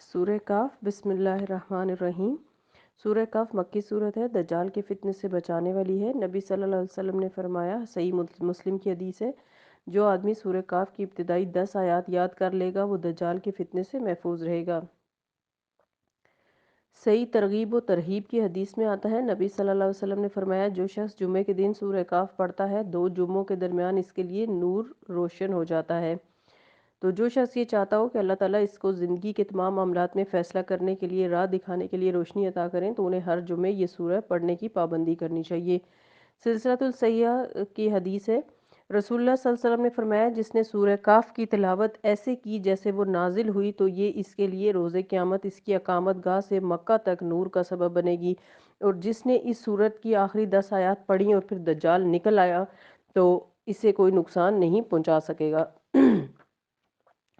سورہ کاف بسم اللہ الرحمن الرحیم۔ سورہ کاف مکی صورت ہے، دجال کے فتنے سے بچانے والی ہے۔ نبی صلی اللہ علیہ وسلم نے فرمایا، صحیح مسلم کی حدیث ہے، جو آدمی سورہ کاف کی ابتدائی 10 آیات یاد کر لے گا وہ دجال کے فتنے سے محفوظ رہے گا۔ صحیح ترغیب و ترہیب کی حدیث میں آتا ہے، نبی صلی اللہ علیہ وسلم نے فرمایا، جو شخص جمعے کے دن سورہ کاف پڑھتا ہے 2 جمعوں کے درمیان اس کے لیے نور روشن ہو جاتا ہے۔ تو جو شخص یہ چاہتا ہو کہ اللہ تعالیٰ اس کو زندگی کے تمام معاملات میں فیصلہ کرنے کے لیے، راہ دکھانے کے لیے روشنی عطا کریں تو انہیں ہر جمعے یہ سورہ پڑھنے کی پابندی کرنی چاہیے۔ سلسلۃ الصحیحہ کی حدیث ہے، رسول اللہ صلی اللہ علیہ وسلم نے فرمایا، جس نے سورہ کاف کی تلاوت ایسے کی جیسے وہ نازل ہوئی تو یہ اس کے لیے روز قیامت اس کی اقامت گاہ سے مکہ تک نور کا سبب بنے گی، اور جس نے اس سورت کی آخری 10 آیات پڑھی اور پھر دجال نکل آیا تو اسے کوئی نقصان نہیں پہنچا سکے گا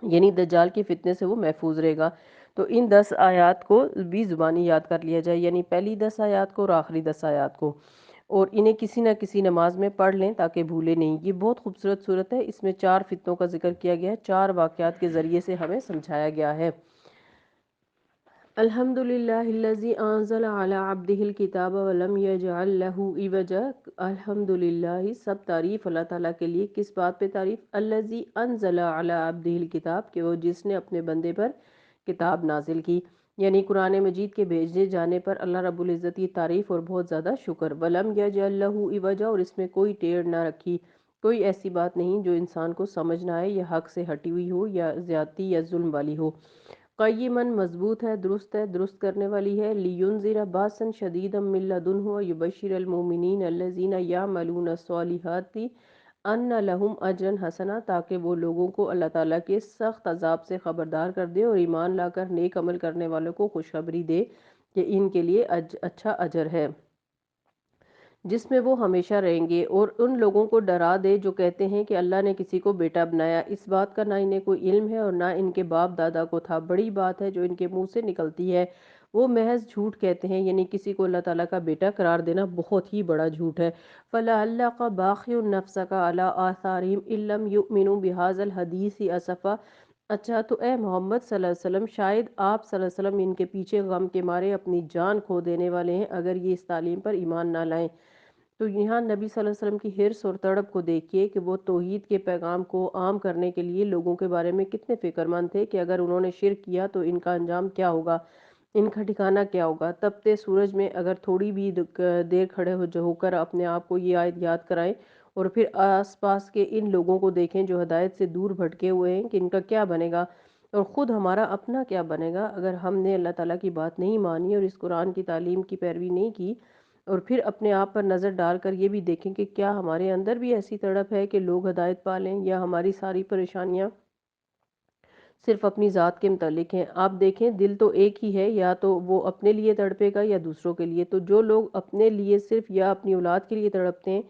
یعنی دجال کے فتنے سے وہ محفوظ رہے گا۔ تو ان 10 آیات کو بھی زبانی یاد کر لیا جائے، یعنی پہلی 10 آیات کو اور آخری 10 آیات کو، اور انہیں کسی نہ کسی نماز میں پڑھ لیں تاکہ بھولے نہیں۔ یہ بہت خوبصورت صورت ہے، اس میں 4 فتنوں کا ذکر کیا گیا ہے، 4 واقعات کے ذریعے سے ہمیں سمجھایا گیا ہے۔ الحمدللہ الذی انزل علی عبدہ الکتاب ولم یجعل لہ عوجا۔ الحمدللہ، سب تعریف اللہ تعالیٰ کے لیے۔ کس بات پہ تعریف؟ الذی انزل علی عبدہ الکتاب، کہ وہ جس نے اپنے بندے پر کتاب نازل کی، یعنی قرآن مجید کے بھیجے جانے پر اللہ رب العزت کی تعریف اور بہت زیادہ شکر۔ ولم یجعل لہ عوجا، اور اس میں کوئی ٹیڑھ نہ رکھی، کوئی ایسی بات نہیں جو انسان کو سمجھ نہ آئے یا حق سے ہٹی ہوئی ہو یا زیادتی یا ظلم والی ہو۔ قیماً، مضبوط ہے، درست کرنے والی ہے۔ لینذر باسا شدیدا من لدنہ ویبشر المؤمنین الذین یعملون الصالحات ان لہم اجرا حسنا، تاکہ وہ لوگوں کو اللہ تعالیٰ کے سخت عذاب سے خبردار کر دے اور ایمان لا کر نیک عمل کرنے والوں کو خوشخبری دے کہ ان کے لیے اچھا اجر ہے جس میں وہ ہمیشہ رہیں گے، اور ان لوگوں کو ڈرا دے جو کہتے ہیں کہ اللہ نے کسی کو بیٹا بنایا۔ اس بات کا نہ انہیں کوئی علم ہے اور نہ ان کے باپ دادا کو تھا، بڑی بات ہے جو ان کے منہ سے نکلتی ہے، وہ محض جھوٹ کہتے ہیں، یعنی کسی کو اللہ تعالیٰ کا بیٹا قرار دینا بہت ہی بڑا جھوٹ ہے۔ فَلَعَلَّكَ بَاخِعٌ نَفْسَكَ عَلَىٰ آثَارِهِمْ إِن لَّمْ يُؤْمِنُوا بِهَٰذَا الْحَدِيثِ أَسَفًا۔ اچھا تو اے محمد صلی اللہ علیہ وسلم، شاید آپ صلی اللہ علیہ وسلم ان کے پیچھے غم کے مارے اپنی جان کھو دینے والے ہیں اگر یہ اس تعلیم پر ایمان نہ لائیں۔ تو یہاں نبی صلی اللہ علیہ وسلم کی حرص اور تڑپ کو دیکھیے کہ وہ توحید کے پیغام کو عام کرنے کے لیے لوگوں کے بارے میں کتنے فکر مند تھے کہ اگر انہوں نے شرک کیا تو ان کا انجام کیا ہوگا، ان کا ٹھکانہ کیا ہوگا۔ تپتے سورج میں اگر تھوڑی بھی دیر کھڑے ہو کر اپنے آپ کو یہ آیت یاد کرائیں اور پھر آس پاس کے ان لوگوں کو دیکھیں جو ہدایت سے دور بھٹکے ہوئے ہیں کہ ان کا کیا بنے گا، اور خود ہمارا اپنا کیا بنے گا اگر ہم نے اللہ تعالیٰ کی بات نہیں مانی اور اس قرآن کی تعلیم کی پیروی نہیں کی، اور پھر اپنے آپ پر نظر ڈال کر یہ بھی دیکھیں کہ کیا ہمارے اندر بھی ایسی تڑپ ہے کہ لوگ ہدایت پا لیں، یا ہماری ساری پریشانیاں صرف اپنی ذات کے متعلق ہیں۔ آپ دیکھیں، دل تو ایک ہی ہے، یا تو وہ اپنے لیے تڑپے گا یا دوسروں کے لیے۔ تو جو لوگ اپنے لیے صرف یا اپنی اولاد کے لیے تڑپتے ہیں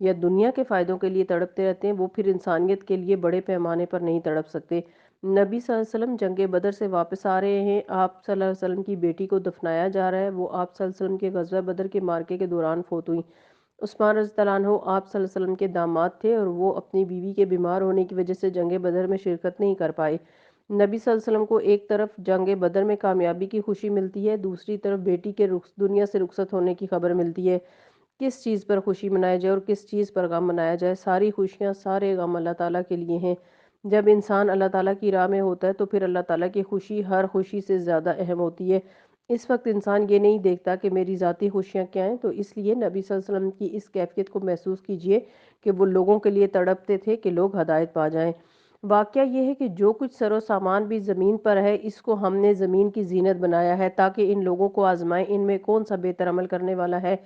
یا دنیا کے فائدوں کے لیے تڑپتے رہتے ہیں، وہ پھر انسانیت کے لیے بڑے پیمانے پر نہیں تڑپ سکتے۔ نبی صلی اللہ علیہ وسلم جنگ بدر سے واپس آ رہے ہیں، آپ صلی اللہ علیہ وسلم کی بیٹی کو دفنایا جا رہا ہے، وہ آپ صلی اللہ علیہ وسلم کے غزوہ بدر کے معرکے کے دوران فوت ہوئی۔ عثمان رضی اللہ عنہ آپ صلی اللہ علیہ وسلم کے داماد تھے اور وہ اپنی بیوی کے بیمار ہونے کی وجہ سے جنگ بدر میں شرکت نہیں کر پائے۔ نبی صلی اللہ علیہ وسلم کو ایک طرف جنگ بدر میں کامیابی کی خوشی ملتی ہے، دوسری طرف بیٹی کے دنیا سے رخصت ہونے کی خبر ملتی ہے۔ کس چیز پر خوشی منائی جائے اور کس چیز پر غم منایا جائے؟ ساری خوشیاں، سارے غم اللہ تعالیٰ کے لیے ہیں۔ جب انسان اللہ تعالیٰ کی راہ میں ہوتا ہے تو پھر اللہ تعالیٰ کی خوشی ہر خوشی سے زیادہ اہم ہوتی ہے۔ اس وقت انسان یہ نہیں دیکھتا کہ میری ذاتی خوشیاں کیا ہیں، تو اس لیے نبی صلی اللہ علیہ وسلم کی اس کیفیت کو محسوس کیجئے کہ وہ لوگوں کے لیے تڑپتے تھے کہ لوگ ہدایت پا جائیں۔ واقعہ یہ ہے کہ جو کچھ سر و سامان بھی زمین پر ہے، اس کو ہم نے زمین کی زینت بنایا ہے تاکہ ان لوگوں کو آزمائیں ان میں کون سا بہتر عمل کرنے والا ہے۔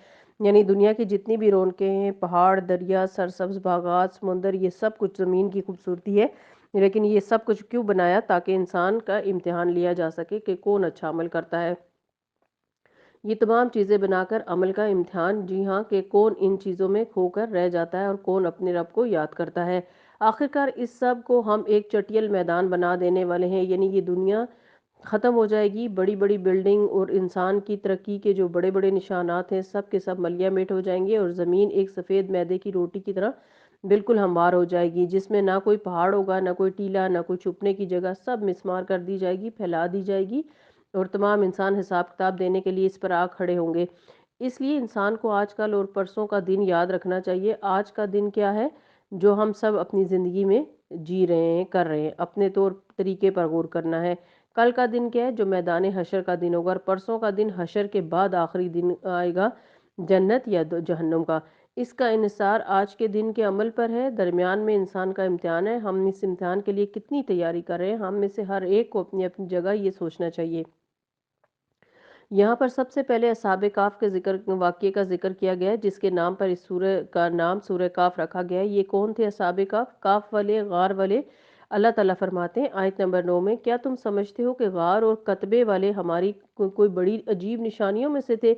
یعنی دنیا کی جتنی بھی رونقیں ہیں، پہاڑ، دریا، سرسبز باغات، سمندر، یہ سب کچھ زمین کی خوبصورتی ہے، لیکن یہ سب کچھ کیوں بنایا؟ تاکہ انسان کا امتحان لیا جا سکے کہ کون اچھا عمل کرتا ہے۔ یہ تمام چیزیں بنا کر عمل کا امتحان، جی ہاں، کہ کون ان چیزوں میں کھو کر رہ جاتا ہے اور کون اپنے رب کو یاد کرتا ہے۔ آخرکار اس سب کو ہم ایک چٹیل میدان بنا دینے والے ہیں، یعنی یہ دنیا ختم ہو جائے گی، بڑی بڑی بلڈنگ اور انسان کی ترقی کے جو بڑے بڑے نشانات ہیں سب کے سب ملیہ میٹ ہو جائیں گے، اور زمین ایک سفید میدے کی روٹی کی طرح بالکل ہموار ہو جائے گی، جس میں نہ کوئی پہاڑ ہوگا، نہ کوئی ٹیلا، نہ کوئی چھپنے کی جگہ، سب مسمار کر دی جائے گی، پھیلا دی جائے گی، اور تمام انسان حساب کتاب دینے کے لیے اس پر آ کھڑے ہوں گے۔ اس لیے انسان کو آج کل اور پرسوں کا دن یاد رکھنا چاہیے۔ آج کا دن کیا ہے جو ہم سب اپنی زندگی میں جی رہے ہیں، کر رہے ہیں، اپنے طور طریقے پر غور کرنا ہے۔ کل کا دن کیا ہے جو میدان حشر کا دن ہوگا، اور پرسوں کا دن حشر کے بعد آخری دن آئے گا جنت یا جہنم کا۔ اس کا انحصار آج کے دن کے عمل پر ہے۔ درمیان میں انسان کا امتحان ہے، ہم اس امتحان کے لیے کتنی تیاری کر رہے ہیں۔ ہم میں سے ہر ایک کو اپنی اپنی جگہ یہ سوچنا چاہیے۔ یہاں پر سب سے پہلے اصحاب کاف کے واقعے کا ذکر کیا گیا ہے، جس کے نام پر اس سورہ کا نام سورہ کاف رکھا گیا ہے۔ یہ کون تھے اصحاب کاف؟ کاف والے، غار والے۔ اللہ تعالیٰ فرماتے ہیں آیت نمبر 9 میں، کیا تم سمجھتے ہو کہ غار اور کتبے والے ہماری کوئی بڑی عجیب نشانیوں میں سے تھے؟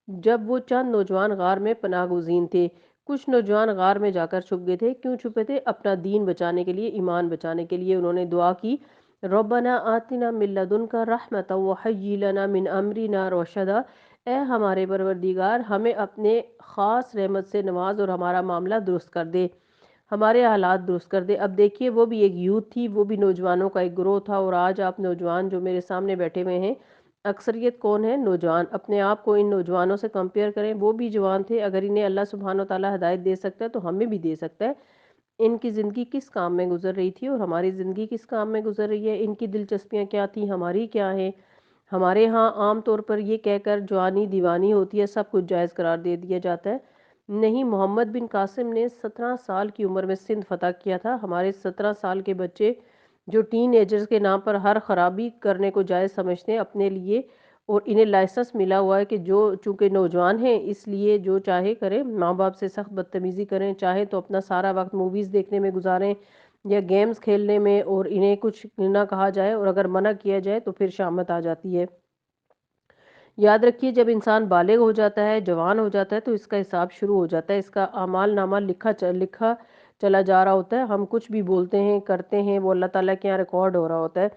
جب وہ چند نوجوان غار میں پناہ گزین تھے۔ کچھ نوجوان غار میں جا کر چھپ گئے تھے۔ کیوں چھپے تھے؟ اپنا دین بچانے کے لیے، ایمان بچانے کے لیے۔ انہوں نے دعا کی، ربنا آتنا من لدنک رحمتا وہیئ لنا من امرنا رشدا، اے ہمارے پروردگار ہمیں اپنے خاص رحمت سے نواز اور ہمارا معاملہ درست کر دے، ہمارے حالات درست کر دے۔ اب دیکھیے، وہ بھی ایک یوتھ تھی، وہ بھی نوجوانوں کا ایک گروہ تھا، اور آج آپ نوجوان جو میرے سامنے بیٹھے ہوئے ہیں، اکثریت کون ہے؟ نوجوان۔ اپنے آپ کو ان نوجوانوں سے کمپیئر کریں، وہ بھی جوان تھے۔ اگر انہیں اللہ سبحانہ و تعالیٰ ہدایت دے سکتا ہے تو ہمیں بھی دے سکتا ہے۔ ان کی زندگی کس کام میں گزر رہی تھی اور ہماری زندگی کس کام میں گزر رہی ہے؟ ان کی دلچسپیاں کیا تھیں، ہماری کیا ہیں؟ ہمارے ہاں عام طور پر یہ کہہ کر جوانی دیوانی ہوتی ہے، سب کچھ جائز قرار دے دیا جاتا ہے۔ نہیں، محمد بن قاسم نے 17 سال کی عمر میں سندھ فتح کیا تھا۔ ہمارے 17 سال کے بچے جو ٹین ایجرز کے نام پر ہر خرابی کرنے کو جائز سمجھتے ہیں اپنے لیے، اور انہیں لائسنس ملا ہوا ہے کہ جو چونکہ نوجوان ہیں اس لیے جو چاہے کریں، ماں باپ سے سخت بدتمیزی کریں، چاہے تو اپنا سارا وقت موویز دیکھنے میں گزاریں یا گیمز کھیلنے میں، اور انہیں کچھ نہ کہا جائے، اور اگر منع کیا جائے تو پھر شامت آ جاتی ہے۔ یاد رکھیے، جب انسان بالغ ہو جاتا ہے، جوان ہو جاتا ہے، تو اس کا حساب شروع ہو جاتا ہے، اس کا اعمال نامہ لکھا چلا جا رہا ہوتا ہے۔ ہم کچھ بھی بولتے ہیں، کرتے ہیں، وہ اللہ تعالیٰ کے یہاں ریکارڈ ہو رہا ہوتا ہے۔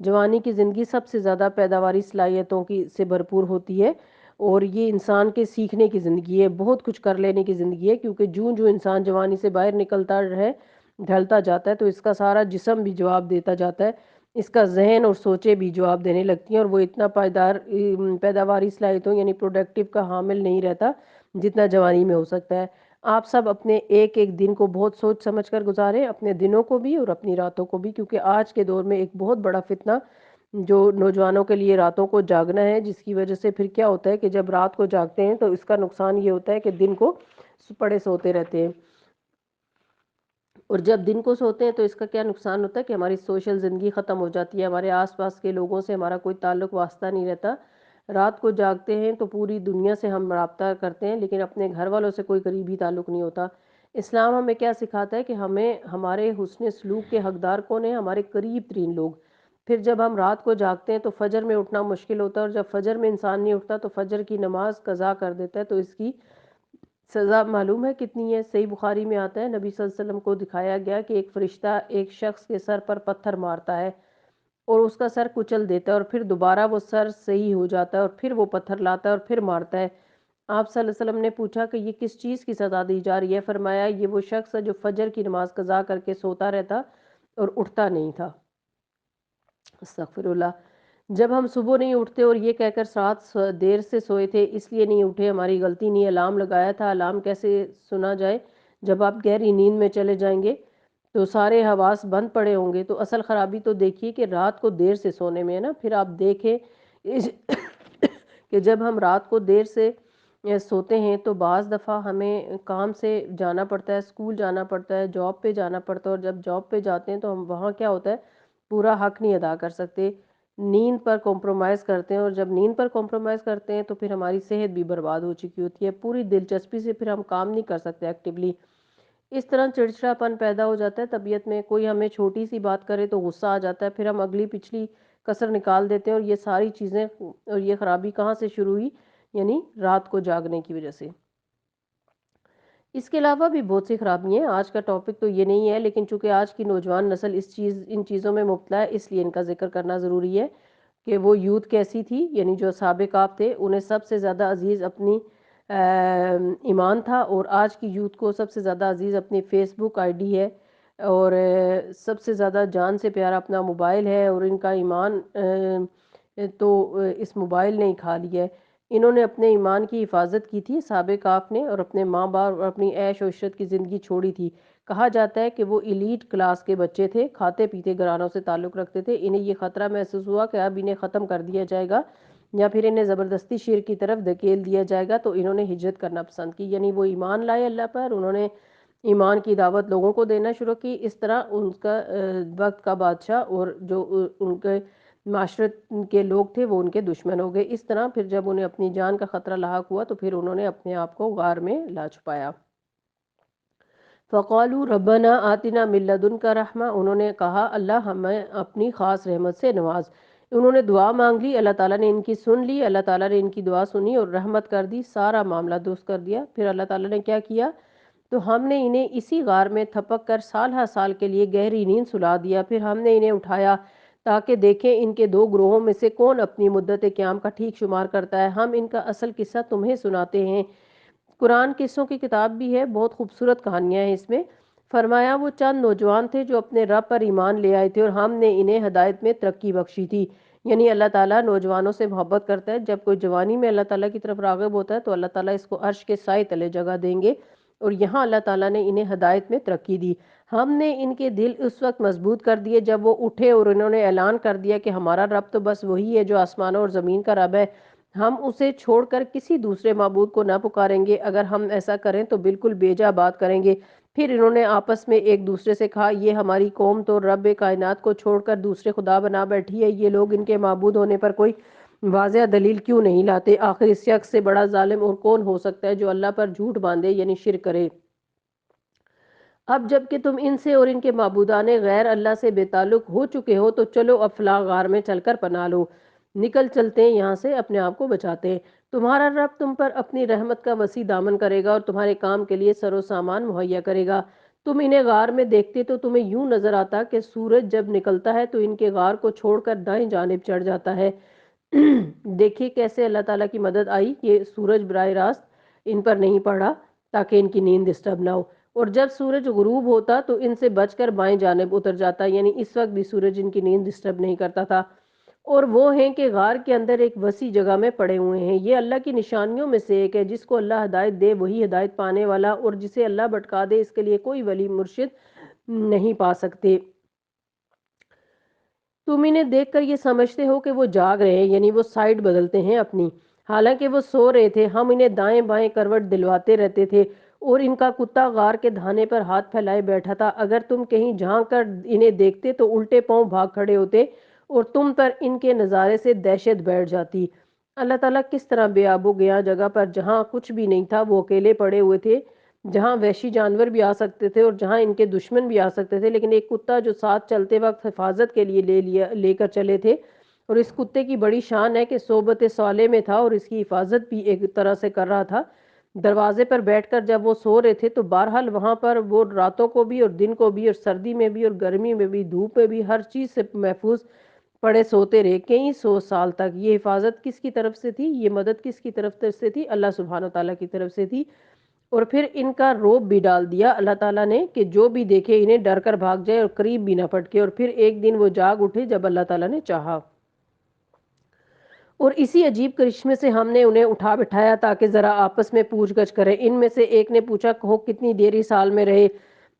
جوانی کی زندگی سب سے زیادہ پیداواری صلاحیتوں سے بھرپور ہوتی ہے، اور یہ انسان کے سیکھنے کی زندگی ہے، بہت کچھ کر لینے کی زندگی ہے، کیونکہ جو انسان جوانی سے باہر نکلتا ہے، ڈھلتا جاتا ہے، تو اس کا سارا جسم بھی جواب دیتا جاتا ہے، اس کا ذہن اور سوچیں بھی جواب دینے لگتی ہیں، اور وہ اتنا پیداواری صلاحیتوں یعنی پروڈکٹیو کا حامل نہیں رہتا جتنا جوانی میں ہو سکتا ہے۔ آپ سب اپنے ایک ایک دن کو بہت سوچ سمجھ کر گزاریں، اپنے دنوں کو بھی اور اپنی راتوں کو بھی، کیونکہ آج کے دور میں ایک بہت بڑا فتنہ جو نوجوانوں کے لیے راتوں کو جاگنا ہے، جس کی وجہ سے پھر کیا ہوتا ہے کہ جب رات کو جاگتے ہیں تو اس کا نقصان یہ ہوتا ہے کہ دن کو پڑے سوتے رہتے ہیں، اور جب دن کو سوتے ہیں تو اس کا کیا نقصان ہوتا ہے کہ ہماری سوشل زندگی ختم ہو جاتی ہے، ہمارے آس پاس کے لوگوں سے ہمارا کوئی تعلق واسطہ نہیں رہتا۔ رات کو جاگتے ہیں تو پوری دنیا سے ہم رابطہ کرتے ہیں، لیکن اپنے گھر والوں سے کوئی قریبی تعلق نہیں ہوتا۔ اسلام ہمیں کیا سکھاتا ہے کہ ہمیں ہمارے حسن سلوک کے حقدار کون ہیں؟ ہمارے قریب ترین لوگ۔ پھر جب ہم رات کو جاگتے ہیں تو فجر میں اٹھنا مشکل ہوتا ہے، اور جب فجر میں انسان نہیں اٹھتا تو فجر کی نماز قضا کر دیتا ہے، تو اس کی سزا معلوم ہے کتنی ہے؟ صحیح بخاری میں آتا ہے، نبی صلی اللہ علیہ وسلم کو دکھایا گیا کہ ایک فرشتہ ایک شخص کے سر پر پتھر مارتا ہے اور اس کا سر کچل دیتا ہے، اور پھر دوبارہ وہ سر صحیح ہو جاتا ہے، اور پھر وہ پتھر لاتا ہے اور پھر مارتا ہے۔ آپ صلی اللہ علیہ وسلم نے پوچھا کہ یہ کس چیز کی سزا دی جا رہی ہے؟ فرمایا یہ وہ شخص ہے جو فجر کی نماز قضا کر کے سوتا رہتا اور اٹھتا نہیں تھا۔ استغفر اللہ۔ جب ہم صبح نہیں اٹھتے اور یہ کہہ کر رات دیر سے سوئے تھے اس لیے نہیں اٹھے، ہماری غلطی نہیں، الارم لگایا تھا، الارم کیسے سنا جائے؟ جب آپ گہری نیند میں چلے جائیں گے تو سارے حواس بند پڑے ہوں گے، تو اصل خرابی تو دیکھیے کہ رات کو دیر سے سونے میں ہے نا۔ پھر آپ دیکھیں کہ جب ہم رات کو دیر سے سوتے ہیں تو بعض دفعہ ہمیں کام سے جانا پڑتا ہے، اسکول جانا پڑتا ہے، جاب پہ جانا پڑتا ہے، اور جب جاب پہ جاتے ہیں تو ہم وہاں کیا ہوتا ہے، پورا حق نہیں ادا کر سکتے، نیند پر کمپرومائز کرتے ہیں، اور جب نیند پر کمپرومائز کرتے ہیں تو پھر ہماری صحت بھی برباد ہو چکی ہوتی ہے، پوری دلچسپی سے پھر ہم کام نہیں کر سکتے ایکٹیولی۔ اس طرح چڑچڑاپن پیدا ہو جاتا ہے طبیعت میں، کوئی ہمیں چھوٹی سی بات کرے تو غصہ آ جاتا ہے، پھر ہم اگلی پچھلی کسر نکال دیتے ہیں، اور یہ ساری چیزیں اور یہ خرابی کہاں سے شروع ہوئی؟ یعنی رات کو جاگنے کی وجہ سے۔ اس کے علاوہ بھی بہت سی خرابی ہیں، آج کا ٹاپک تو یہ نہیں ہے، لیکن چونکہ آج کی نوجوان نسل ان چیزوں میں مبتلا ہے، اس لیے ان کا ذکر کرنا ضروری ہے کہ وہ یوتھ کیسی تھی، یعنی جو اصحاب کہف تھے، انہیں سب سے زیادہ عزیز اپنی ایمان تھا، اور آج کی یوتھ کو سب سے زیادہ عزیز اپنی فیس بک آئی ڈی ہے، اور سب سے زیادہ جان سے پیارا اپنا موبائل ہے، اور ان کا ایمان تو اس موبائل نے ہی کھا لیا ہے۔ انہوں نے اپنے ایمان کی حفاظت کی تھی اصحاب کہف نے، اور اپنے ماں باپ اور اپنی عیش و عشرت کی زندگی چھوڑی تھی۔ کہا جاتا ہے کہ وہ ایلیٹ کلاس کے بچے تھے، کھاتے پیتے گھرانوں سے تعلق رکھتے تھے۔ انہیں یہ خطرہ محسوس ہوا کہ اب انہیں ختم کر دیا جائے گا یا پھر انہیں زبردستی شرک کی طرف دھکیل دیا جائے گا، تو انہوں نے ہجرت کرنا پسند کی، یعنی وہ ایمان لائے اللہ پر، انہوں نے ایمان کی دعوت لوگوں کو دینا شروع کی۔ اس طرح ان کا وقت کا بادشاہ اور جو ان کے معاشرت کے لوگ تھے وہ ان کے دشمن ہو گئے۔ اس طرح پھر جب انہیں اپنی جان کا خطرہ لاحق ہوا تو پھر انہوں نے اپنے آپ کو غار میں لا چھپایا۔ فَقَالُوا رَبَّنَا آتِنَا مِن لَّدُنكَ رَحْمَةً، انہوں نے کہا اللہ ہمیں اپنی خاص رحمت سے نواز۔ انہوں نے دعا مانگ لی، اللہ تعالیٰ نے ان کی سن لی، اللہ تعالیٰ نے ان کی دعا سنی اور رحمت کر دی، سارا معاملہ درست کر دیا۔ پھر اللہ تعالیٰ نے کیا کیا؟ تو ہم نے انہیں اسی غار میں تھپک کر سال ہر سال کے لیے گہری نیند سلا دیا۔ پھر ہم نے انہیں اٹھایا تاکہ دیکھیں ان کے دو گروہوں میں سے کون اپنی مدت قیام کا ٹھیک شمار کرتا ہے۔ ہم ان کا اصل قصہ تمہیں سناتے ہیں۔ قرآن قصوں کی کتاب بھی ہے، بہت خوبصورت کہانیاں ہیں اس میں۔ فرمایا وہ چند نوجوان تھے جو اپنے رب پر ایمان لے آئے تھے اور ہم نے انہیں ہدایت میں ترقی بخشی تھی۔ یعنی اللہ تعالیٰ نوجوانوں سے محبت کرتا ہے، جب کوئی جوانی میں اللہ تعالیٰ کی طرف راغب ہوتا ہے تو اللہ تعالیٰ اس کو عرش کے سائے تلے جگہ دیں گے، اور یہاں اللہ تعالیٰ نے انہیں ہدایت میں ترقی دی۔ ہم نے ان کے دل اس وقت مضبوط کر دیے جب وہ اٹھے اور انہوں نے اعلان کر دیا کہ ہمارا رب تو بس وہی ہے جو آسمانوں اور زمین کا رب ہے، ہم اسے چھوڑ کر کسی دوسرے معبود کو نہ پکاریں گے، اگر ہم ایسا کریں تو بالکل بیجا بات کریں گے۔ پھر انہوں نے آپس میں ایک دوسرے سے کہا یہ ہماری قوم تو رب کائنات کو چھوڑ کر دوسرے خدا بنا بیٹھی ہے، یہ لوگ ان کے معبود ہونے پر کوئی واضح دلیل کیوں نہیں لاتے؟ آخر اس شخص سے بڑا ظالم اور کون ہو سکتا ہے جو اللہ پر جھوٹ باندھے یعنی شرک کرے؟ اب جب کہ تم ان سے اور ان کے معبودان غیر اللہ سے بے تعلق ہو چکے ہو تو چلو اب فلاں غار میں چل کر پناہ لو، نکل چلتے ہیں یہاں سے، اپنے آپ کو بچاتے ہیں۔ تمہارا رب تم پر اپنی رحمت کا وسیع دامن کرے گا اور تمہارے کام کے لیے سر و سامان مہیا کرے گا۔ تم انہیں غار میں دیکھتے تو تمہیں یوں نظر آتا کہ سورج جب نکلتا ہے تو ان کے غار کو چھوڑ کر دائیں جانب چڑھ جاتا ہے۔ دیکھیے کیسے اللہ تعالیٰ کی مدد آئی کہ سورج براہ راست ان پر نہیں پڑا تاکہ ان کی نیند ڈسٹرب نہ ہو، اور جب سورج غروب ہوتا تو ان سے بچ کر بائیں جانب اتر جاتا، یعنی اس وقت بھی سورج ان کی نیند ڈسٹرب نہیں کرتا تھا۔ اور وہ ہیں کہ غار کے اندر ایک وسیع جگہ میں پڑے ہوئے ہیں۔ یہ اللہ کی نشانیوں میں سے ایک ہے، جس کو اللہ ہدایت دے وہی ہدایت پانے والا، اور جسے اللہ بھٹکا دے اس کے لیے کوئی ولی مرشد نہیں پا سکتے۔ تم انہیں دیکھ کر یہ سمجھتے ہو کہ وہ جاگ رہے ہیں، یعنی وہ سائیڈ بدلتے ہیں اپنی، حالانکہ وہ سو رہے تھے۔ ہم انہیں دائیں بائیں کروٹ دلواتے رہتے تھے، اور ان کا کتا غار کے دھانے پر ہاتھ پھیلائے بیٹھا تھا۔ اگر تم کہیں جھانک کر انہیں دیکھتے تو الٹے پاؤں بھاگ کھڑے ہوتے اور تم پر ان کے نظارے سے دہشت بیٹھ جاتی۔ اللہ تعالیٰ کس طرح بے آب و گیا جگہ پر جہاں کچھ بھی نہیں تھا وہ اکیلے پڑے ہوئے تھے، جہاں وحشی جانور بھی آ سکتے تھے اور جہاں ان کے دشمن بھی آ سکتے تھے، لیکن ایک کتا جو ساتھ چلتے وقت حفاظت کے لیے لے کر چلے تھے، اور اس کتے کی بڑی شان ہے کہ صحبت صالح میں تھا اور اس کی حفاظت بھی ایک طرح سے کر رہا تھا۔ دروازے پر بیٹھ کر جب وہ سو رہے تھے تو بہرحال وہاں پر وہ راتوں کو بھی اور دن کو بھی اور سردی میں بھی اور گرمی میں بھی دھوپ میں بھی ہر چیز سے محفوظ پڑے سوتے رہے کئی سو سال تک۔ یہ حفاظت کس کی طرف سے تھی؟ یہ مدد کس کی طرف سے تھی؟ اللہ سبحانہ وتعالیٰ کی طرف سے تھی۔ اور پھر ان کا روب بھی ڈال دیا اللہ تعالیٰ نے کہ جو بھی دیکھے انہیں ڈر کر بھاگ جائے اور قریب بھی نہ پٹکے۔ اور پھر ایک دن وہ جاگ اٹھے جب اللہ تعالیٰ نے چاہا، اور اسی عجیب کرشمے سے ہم نے انہیں اٹھا بٹھایا تاکہ ذرا آپس میں پوچھ گچھ کریں۔ ان میں سے ایک نے پوچھا کہو کتنی دیر اس حال میں رہے؟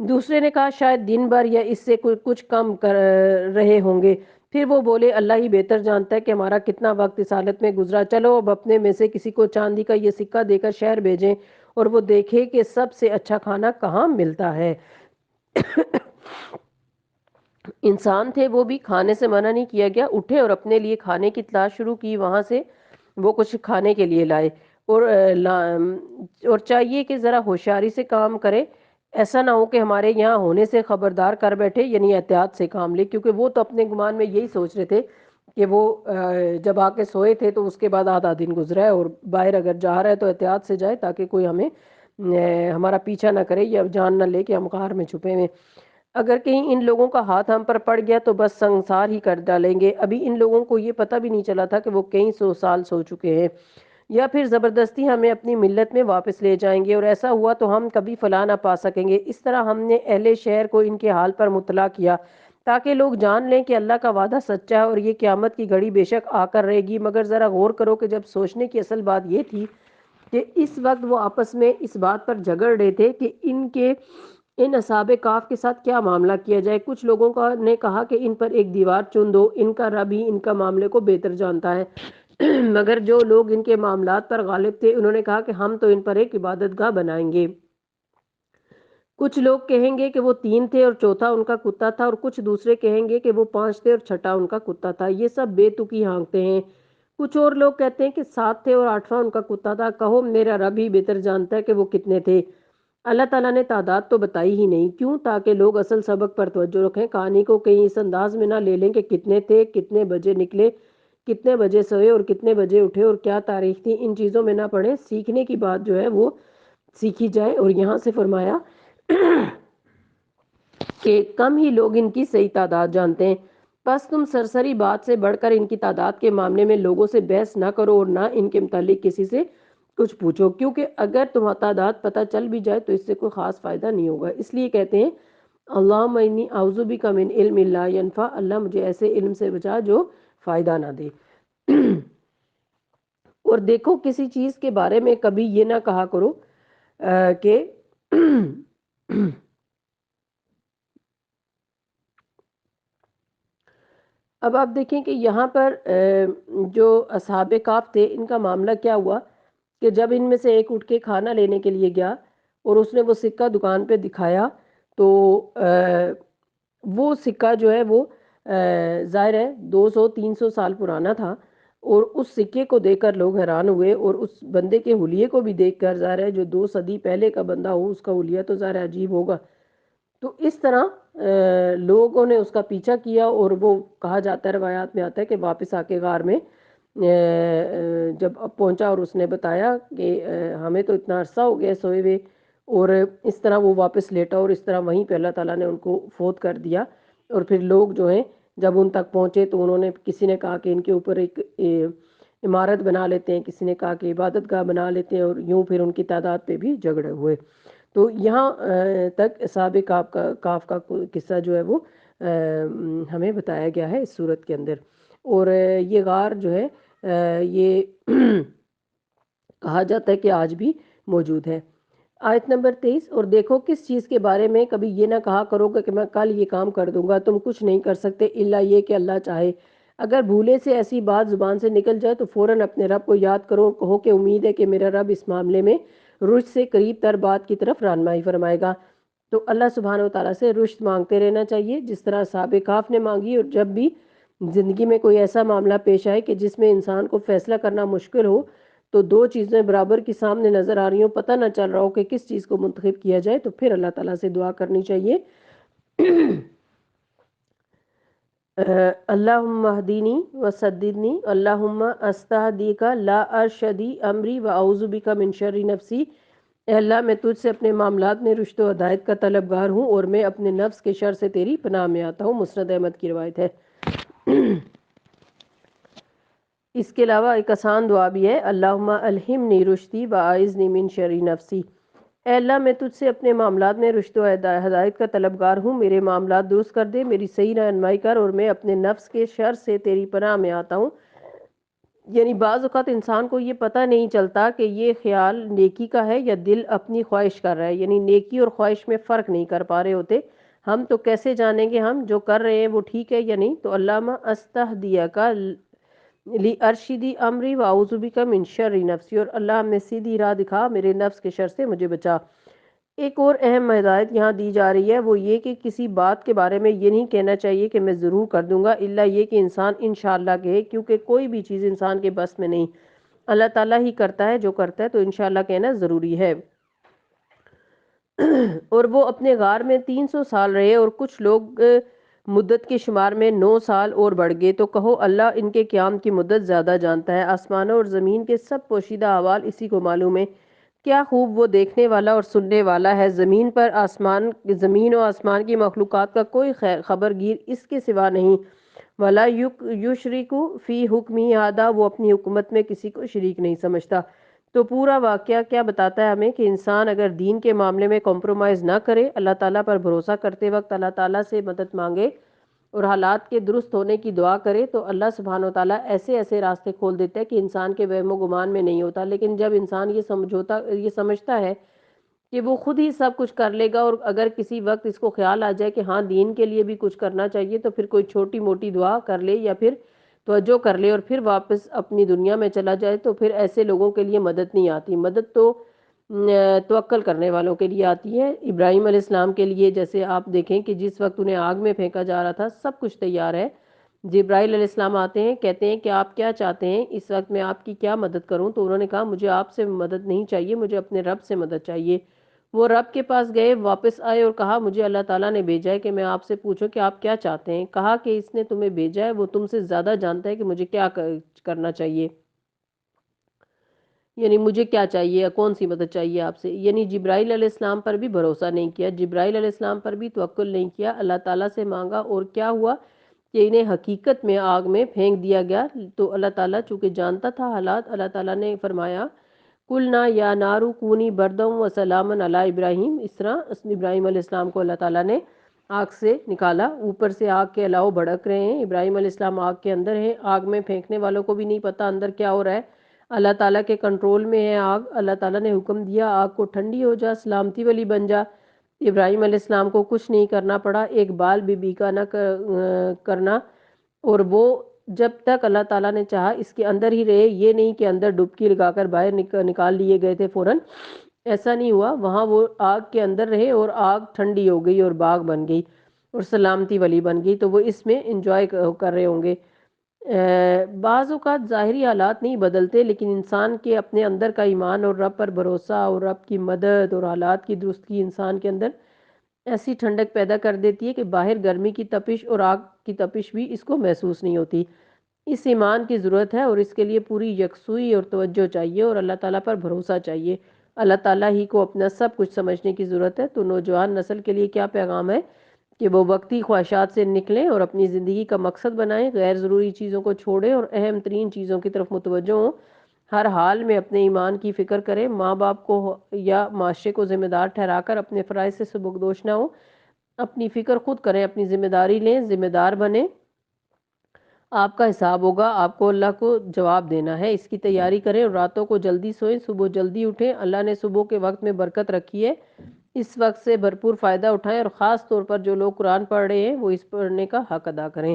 دوسرے نے کہا شاید دن بھر یا اس سے کچھ کم رہے ہوں گے۔ پھر وہ بولے اللہ ہی بہتر جانتا ہے کہ ہمارا کتنا وقت اس حالت میں گزرا، چلو اب اپنے میں سے کسی کو چاندی کا یہ سکہ دے کر شہر بھیجیں اور وہ دیکھے کہ سب سے اچھا کھانا کہاں ملتا ہے۔ انسان تھے وہ بھی، کھانے سے منع نہیں کیا گیا، اٹھے اور اپنے لیے کھانے کی تلاش شروع کی، وہاں سے وہ کچھ کھانے کے لیے لائے، اور چاہیے کہ ذرا ہوشیاری سے کام کرے، ایسا نہ ہو کہ ہمارے یہاں ہونے سے خبردار کر بیٹھے، یعنی احتیاط سے کام لے، کیونکہ وہ تو اپنے گمان میں یہی سوچ رہے تھے کہ وہ جب آ کے سوئے تھے تو اس کے بعد آدھا دن گزرا ہے اور باہر اگر جا رہا ہے تو احتیاط سے جائے تاکہ کوئی ہمیں ہمارا پیچھا نہ کرے یا جان نہ لے کہ ہم غار میں چھپے ہوئے، اگر کہیں ان لوگوں کا ہاتھ ہم پر پڑ گیا تو بس سنسار ہی کر ڈالیں گے۔ ابھی ان لوگوں کو یہ پتہ بھی نہیں چلا تھا کہ وہ کئی سو سال سو چکے ہیں۔ یا پھر زبردستی ہمیں اپنی ملت میں واپس لے جائیں گے، اور ایسا ہوا تو ہم کبھی فلاح نہ پا سکیں گے۔ اس طرح ہم نے اہل شہر کو ان کے حال پر مطلع کیا تاکہ لوگ جان لیں کہ اللہ کا وعدہ سچا ہے اور یہ قیامت کی گھڑی بے شک آ کر رہے گی۔ مگر ذرا غور کرو کہ جب سوچنے کی اصل بات یہ تھی کہ اس وقت وہ آپس میں اس بات پر جھگڑ رہے تھے کہ ان اصحاب کہف کے ساتھ کیا معاملہ کیا جائے۔ کچھ لوگوں نے کہا کہ ان پر ایک دیوار چن دو، ان کا رب ہی ان کا معاملے کو بہتر جانتا ہے۔ مگر جو لوگ ان کے معاملات پر غالب تھے انہوں نے کہا کہ ہم تو ان پر ایک عبادت گاہ بنائیں گے۔ کچھ لوگ کہیں گے کہ وہ 3 تھے اور چوتھا ان کا کتا تھا، اور کچھ دوسرے کہیں گے کہ وہ 5 تھے اور چھٹا ان کا کتا تھا۔ یہ سب بے تکی ہانکتے ہیں۔ کچھ اور لوگ کہتے ہیں کہ 7 تھے اور 8واں ان کا کتا تھا۔ کہو میرا رب ہی بہتر جانتا ہے کہ وہ کتنے تھے۔ اللہ تعالیٰ نے تعداد تو بتائی ہی نہیں، کیوں؟ تاکہ لوگ اصل سبق پر توجہ رکھیں، کہانی کو کہیں اس انداز میں نہ لے لیں کہ کتنے تھے، کتنے بجے نکلے، کتنے بجے سوئے اور کتنے بجے اٹھے اور کیا تاریخ تھی۔ ان چیزوں میں نہ پڑھیں، سیکھنے کی بات جو ہے وہ سیکھی جائے۔ اور یہاں سے فرمایا کہ کم ہی لوگ ان کی صحیح تعداد جانتے ہیں، بس تم سرسری بات سے بڑھ کر ان کی تعداد کے معاملے میں لوگوں سے بحث نہ کرو اور نہ ان کے متعلق کسی سے کچھ پوچھو، کیونکہ اگر تمہیں تعداد پتہ چل بھی جائے تو اس سے کوئی خاص فائدہ نہیں ہوگا۔ اس لیے کہتے ہیں اللہم انی اعوذ بک من علم لا ینفع، اللہ مجھے ایسے علم سے بچا جو فائدہ نہ دے۔ اور دیکھو کسی چیز کے بارے میں کبھی یہ نہ کہا کرو کہ اب آپ دیکھیں کہ یہاں پر جو اصحاب کہف تھے ان کا معاملہ کیا ہوا کہ جب ان میں سے ایک اٹھ کے کھانا لینے کے لیے گیا اور اس نے وہ سکہ دکان پہ دکھایا تو وہ سکہ جو ہے وہ ظاہر ہے 200-300 سال پرانا تھا، اور اس سکے کو دیکھ کر لوگ حیران ہوئے، اور اس بندے کے حلیے کو بھی دیکھ کر ظاہر ہے جو 2 صدی پہلے کا بندہ ہو اس کا حلیہ تو ظاہر عجیب ہوگا۔ تو اس طرح لوگوں نے اس کا پیچھا کیا، اور وہ کہا جاتا ہے، روایات میں آتا ہے کہ واپس آ کے غار میں جب پہنچا اور اس نے بتایا کہ ہمیں تو اتنا عرصہ ہو گیا سوئے ہوئے، اور اس طرح وہ واپس لیٹا، اور اس طرح وہیں پہ اللہ تعالیٰ نے ان کو فوت کر دیا۔ اور پھر لوگ جو ہیں جب ان تک پہنچے تو انہوں نے، کسی نے کہا کہ ان کے اوپر ایک عمارت بنا لیتے ہیں، کسی نے کہا کہ عبادت گاہ بنا لیتے ہیں، اور یوں پھر ان کی تعداد پہ بھی جھگڑے ہوئے۔ تو یہاں تک اصحاب کہف کا قصہ جو ہے وہ ہمیں بتایا گیا ہے اس صورت کے اندر۔ اور یہ غار جو ہے یہ کہا جاتا ہے کہ آج بھی موجود ہے۔ آیت نمبر 23، اور دیکھو کس چیز کے بارے میں کبھی یہ نہ کہا کرو گا کہ میں کل یہ کام کر دوں گا، تم کچھ نہیں کر سکتے الا یہ کہ اللہ چاہے۔ اگر بھولے سے ایسی بات زبان سے نکل جائے تو فوراً اپنے رب کو یاد کرو، کہو کہ امید ہے کہ میرا رب اس معاملے میں رشد سے قریب تر بات کی طرف رہنمائی فرمائے گا۔ تو اللہ سبحانہ و تعالیٰ سے رشد مانگتے رہنا چاہیے، جس طرح اصحاب کہف نے مانگی۔ اور جب بھی زندگی میں کوئی ایسا معاملہ پیش آئے کہ جس میں انسان کو فیصلہ کرنا مشکل ہو، تو 2 چیزیں برابر کی سامنے نظر آ رہی ہوں، پتہ نہ چل رہا ہو کہ کس چیز کو منتخب کیا جائے، تو پھر اللہ تعالیٰ سے دعا کرنی چاہیے اللہم اہدینی وسددنی، اللہم استہدیک لا ارشدی امری واعوذ بک من شر نفسی۔ اے اللہ میں تجھ سے اپنے معاملات میں رشد و ہدایت کا طلبگار ہوں، اور میں اپنے نفس کے شر سے تیری پناہ میں آتا ہوں۔ مسند احمد کی روایت ہے۔ اس کے علاوہ ایک آسان دعا بھی ہے، اللہم الہمنی رشدی واعذنی من شر نفسی۔ اے اللہ میں تجھ سے اپنے معاملات میں رشد و ہدایت کا طلبگار ہوں، میرے معاملات درست کر دے، میری صحیح رہنمائی کر، اور میں اپنے نفس کے شر سے تیری پناہ میں آتا ہوں۔ یعنی بعض اوقات انسان کو یہ پتہ نہیں چلتا کہ یہ خیال نیکی کا ہے یا دل اپنی خواہش کر رہا ہے، یعنی نیکی اور خواہش میں فرق نہیں کر پا رہے ہوتے۔ ہم تو کیسے جانیں گے ہم جو کر رہے ہیں وہ ٹھیک ہے یا نہیں؟ تو اللہم استہدیک لی ارشدی امری واعوذ بک من شر نفسی، اور اللہ ہمیں سیدھی راہ دکھا، میرے نفس کے شر سے مجھے بچا۔ ایک اور اہم ہدایت یہاں دی جا رہی ہے، وہ یہ کہ کسی بات کے بارے میں یہ نہیں کہنا چاہیے کہ میں ضرور کر دوں گا، الا یہ کہ انسان انشاءاللہ کہے، کیونکہ کوئی بھی چیز انسان کے بس میں نہیں، اللہ تعالیٰ ہی کرتا ہے جو کرتا ہے، تو انشاءاللہ کہنا ضروری ہے۔ اور وہ اپنے غار میں 300 سال رہے، اور کچھ لوگ مدت کے شمار میں 9 سال اور بڑھ گئے، تو کہو اللہ ان کے قیام کی مدت زیادہ جانتا ہے، آسمانوں اور زمین کے سب پوشیدہ احوال اسی کو معلوم ہے، کیا خوب وہ دیکھنے والا اور سننے والا ہے۔ زمین و آسمان کی مخلوقات کا کوئی خبرگیر اس کے سوا نہیں، ولا یشرکو فی حکمی احدا، وہ اپنی حکومت میں کسی کو شریک نہیں سمجھتا۔ تو پورا واقعہ کیا بتاتا ہے ہمیں کہ انسان اگر دین کے معاملے میں کمپرومائز نہ کرے، اللہ تعالیٰ پر بھروسہ کرتے وقت اللہ تعالیٰ سے مدد مانگے اور حالات کے درست ہونے کی دعا کرے، تو اللہ سبحانہ وتعالیٰ ایسے ایسے راستے کھول دیتے ہیں کہ انسان کے وہم و گمان میں نہیں ہوتا۔ لیکن جب انسان یہ سمجھتا ہے کہ وہ خود ہی سب کچھ کر لے گا، اور اگر کسی وقت اس کو خیال آ جائے کہ ہاں دین کے لیے بھی کچھ کرنا چاہیے، تو پھر کوئی چھوٹی موٹی دعا کر لے یا پھر توجہ کر لے اور پھر واپس اپنی دنیا میں چلا جائے، تو پھر ایسے لوگوں کے لیے مدد نہیں آتی۔ مدد تو توکل کرنے والوں کے لیے آتی ہے۔ ابراہیم علیہ السلام کے لیے جیسے آپ دیکھیں کہ جس وقت انہیں آگ میں پھینکا جا رہا تھا، سب کچھ تیار ہے، جبرائیل علیہ السلام آتے ہیں، کہتے ہیں کہ آپ کیا چاہتے ہیں، اس وقت میں آپ کی کیا مدد کروں؟ تو انہوں نے کہا مجھے آپ سے مدد نہیں چاہیے، مجھے اپنے رب سے مدد چاہیے۔ وہ رب کے پاس گئے، واپس آئے اور کہا مجھے اللہ تعالیٰ نے بھیجا ہے کہ میں آپ سے پوچھوں کہ آپ کیا چاہتے ہیں۔ کہا کہ اس نے تمہیں بھیجا ہے، وہ تم سے زیادہ جانتا ہے کہ مجھے کیا کرنا چاہیے، یعنی مجھے کیا چاہیے، کون سی مدد چاہیے آپ سے۔ یعنی جبرائیل علیہ السلام پر بھی بھروسہ نہیں کیا، جبرائیل علیہ السلام پر بھی توکل نہیں کیا، اللہ تعالیٰ سے مانگا، اور کیا ہوا کہ انہیں حقیقت میں آگ میں پھینک دیا گیا۔ تو اللہ تعالیٰ چونکہ جانتا تھا حالات، اللہ تعالیٰ نے فرمایا قلنا یا نارو کونی بردم و سلامن علی ابراہیم، اس طرح ابراہیم علیہ السلام کو اللہ تعالیٰ نے آگ سے نکالا۔ اوپر سے آگ کے الاؤ بھڑک رہے ہیں، ابراہیم علیہ السلام آگ کے اندر ہیں، آگ میں پھینکنے والوں کو بھی نہیں پتا اندر کیا ہو رہا ہے، اللہ تعالیٰ کے کنٹرول میں ہے آگ۔ اللہ تعالیٰ نے حکم دیا آگ کو ٹھنڈی ہو جا، سلامتی والی بن جا۔ ابراہیم علیہ السلام کو کچھ نہیں کرنا پڑا، ایک بال بی کا نہ کرنا، اور وہ جب تک اللہ تعالیٰ نے چاہا اس کے اندر ہی رہے، یہ نہیں کہ اندر ڈبکی لگا کر باہر نکال لیے گئے تھے فوراً، ایسا نہیں ہوا، وہاں وہ آگ کے اندر رہے اور آگ ٹھنڈی ہو گئی اور باغ بن گئی اور سلامتی والی بن گئی، تو وہ اس میں انجوائے کر رہے ہوں گے۔ بعض اوقات ظاہری حالات نہیں بدلتے، لیکن انسان کے اپنے اندر کا ایمان اور رب پر بھروسہ اور رب کی مدد اور حالات کی درستگی انسان کے اندر ایسی ٹھنڈک پیدا کر دیتی ہے کہ باہر گرمی کی تپش اور آگ کی تپش بھی اس کو محسوس نہیں ہوتی۔ اس ایمان کی ضرورت ہے اور اس کے لیے پوری یکسوئی اور توجہ چاہیے اور اللہ تعالیٰ پر بھروسہ چاہیے، اللہ تعالیٰ ہی کو اپنا سب کچھ سمجھنے کی ضرورت ہے۔ تو نوجوان نسل کے لیے کیا پیغام ہے کہ وہ وقتی خواہشات سے نکلیں اور اپنی زندگی کا مقصد بنائیں، غیر ضروری چیزوں کو چھوڑیں اور اہم ترین چیزوں کی طرف متوجہ ہوں، ہر حال میں اپنے ایمان کی فکر کریں، ماں باپ کو یا معاشرے کو ذمہ دار ٹھہرا کر اپنے فرائض سے سبکدوش نہ ہوں، اپنی فکر خود کریں، اپنی ذمہ داری لیں، ذمہ دار بنیں، آپ کا حساب ہوگا، آپ کو اللہ کو جواب دینا ہے، اس کی تیاری کریں اور راتوں کو جلدی سوئیں، صبح جلدی اٹھیں، اللہ نے صبح کے وقت میں برکت رکھی ہے، اس وقت سے بھرپور فائدہ اٹھائیں، اور خاص طور پر جو لوگ قرآن پڑھ رہے ہیں وہ اس پڑھنے کا حق ادا کریں۔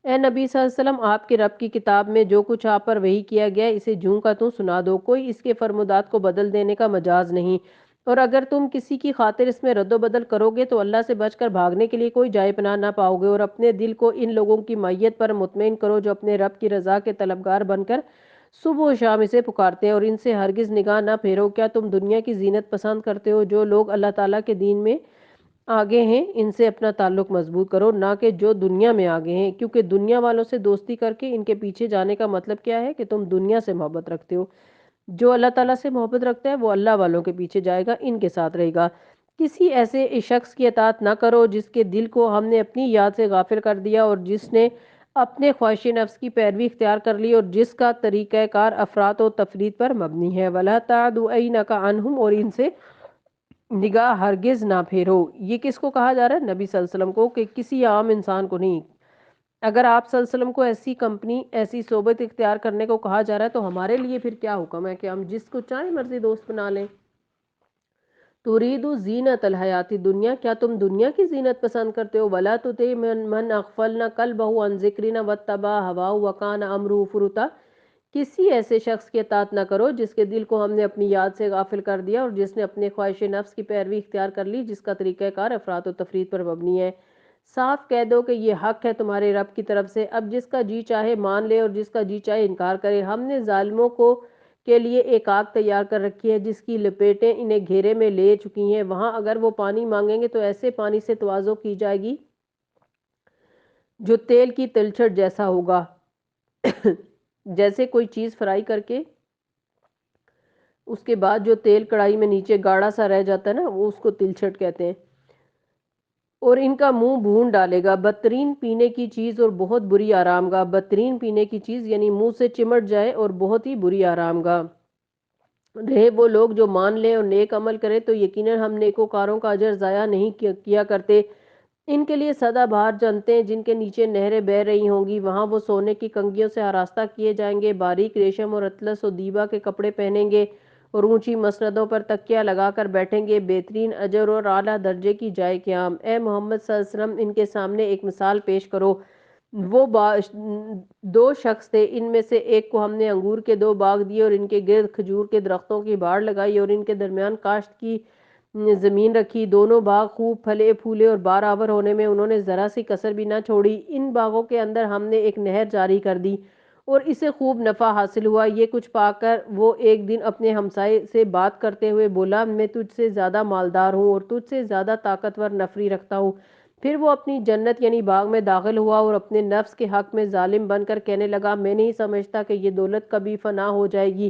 اے نبی صلی اللہ علیہ وسلم، آپ کے رب کی کتاب میں جو کچھ آپ پر وحی کیا گیا ہے اسے جوں کا توں سنا دو، کوئی اس کے فرمودات کو بدل دینے کا مجاز نہیں، اور اگر تم کسی کی خاطر اس میں رد و بدل کرو گے تو اللہ سے بچ کر بھاگنے کے لیے کوئی جائے پناہ نہ پاؤ گے، اور اپنے دل کو ان لوگوں کی معیت پر مطمئن کرو جو اپنے رب کی رضا کے طلبگار بن کر صبح و شام اسے پکارتے ہیں، اور ان سے ہرگز نگاہ نہ پھیرو۔ کیا تم دنیا کی زینت پسند کرتے ہو؟ جو لوگ اللہ تعالیٰ کے دین میں آگے ہیں ان سے اپنا تعلق مضبوط کرو، نہ کہ جو دنیا میں آگے ہیں، کیونکہ دنیا والوں سے دوستی کر کے ان کے پیچھے جانے کا مطلب کیا ہے کہ تم دنیا سے محبت رکھتے ہو۔ جو اللہ تعالیٰ سے محبت رکھتا ہے وہ اللہ والوں کے پیچھے جائے گا، ان کے ساتھ رہے گا۔ کسی ایسے شخص کی اطاعت نہ کرو جس کے دل کو ہم نے اپنی یاد سے غافل کر دیا اور جس نے اپنے خواہش نفس کی پیروی اختیار کر لی اور جس کا طریقہ کار افراط و تفریط پر مبنی ہے۔ وَلَا تَعْدُ عَيْنَكَ عَنْهُمْ، اور ان سے نگاہ ہرگز نہ پھیرو۔ یہ کس کو کہا جا رہا ہے؟ نبی صلی اللہ علیہ وسلم کو، کہ کسی عام انسان کو نہیں۔ اگر آپ صلی اللہ علیہ وسلم کو ایسی کمپنی، ایسی صحبت اختیار کرنے کو کہا جا رہا ہے تو ہمارے لیے پھر کیا حکم ہے کہ ہم جس کو چاہیں مرضی دوست بنا لیں۔ ترید زینت الحیات دنیا، کیا تم دنیا کی زینت پسند کرتے ہو؟ ولا تطع من اغفلنا قلبه عن ذکرنا واتبع هواه وکان امره فرطا، کسی ایسے شخص کی اطاعت نہ کرو جس کے دل کو ہم نے اپنی یاد سے غافل کر دیا اور جس نے اپنے خواہش نفس کی پیروی اختیار کر لی جس کا طریقہ کار افراط و تفریط پر مبنی ہے۔ صاف کہہ دو کہ یہ حق ہے تمہارے رب کی طرف سے، اب جس کا جی چاہے مان لے اور جس کا جی چاہے انکار کرے۔ ہم نے ظالموں کو کے لیے ایک آگ تیار کر رکھی ہے جس کی لپیٹیں انہیں گھیرے میں لے چکی ہیں، وہاں اگر وہ پانی مانگیں گے تو ایسے پانی سے تواضع کی جائے گی جو تیل کی تلچھٹ جیسا ہوگا۔ جیسے کوئی چیز فرائی کر کے اس کے بعد جو تیل کڑائی میں نیچے گاڑھا سا رہ جاتا ہے نا، وہ اس کو تلچھٹ کہتے ہیں، اور ان کا منہ بھون ڈالے گا۔ بدترین پینے کی چیز اور بہت بری آرام گاہ۔ بدترین پینے کی چیز یعنی منہ سے چمٹ جائے اور بہت ہی بری آرام گاہ رہے وہ لوگ جو مان لیں اور نیک عمل کرے تو یقیناً ہم نیکوکاروں کا اجر ضائع نہیں کیا کرتے۔ ان کے لیے سدا بہار جنتیں جن کے نیچے نہریں بہہ رہی ہوں گی، وہاں وہ سونے کی کنگھیوں سے آراستہ کیے جائیں گے، باریک ریشم اور اطلس و دیبا کے کپڑے پہنیں گے اور اونچی مسندوں پر تکیہ لگا کر بیٹھیں گے۔ بہترین اجر اور اعلیٰ درجے کی جائے قیام۔ اے محمد صلی اللہ علیہ وسلم، ان کے سامنے ایک مثال پیش کرو۔ وہ دو شخص تھے، ان میں سے ایک کو ہم نے انگور کے 2 باغ دیے اور ان کے گرد کھجور کے درختوں کی باڑ لگائی اور ان کے درمیان کاشت کی زمین رکھی۔ دونوں باغ خوب پھلے پھولے اور بار آور ہونے میں انہوں نے ذرا سی کسر بھی نہ چھوڑی۔ ان باغوں کے اندر ہم نے ایک نہر جاری کر دی اور اسے خوب نفع حاصل ہوا۔ یہ کچھ پا کر وہ ایک دن اپنے ہمسائے سے بات کرتے ہوئے بولا، میں تجھ سے زیادہ مالدار ہوں اور تجھ سے زیادہ طاقتور نفری رکھتا ہوں۔ پھر وہ اپنی جنت یعنی باغ میں داخل ہوا اور اپنے نفس کے حق میں ظالم بن کر کہنے لگا، میں نہیں سمجھتا کہ یہ دولت کبھی فنا ہو جائے گی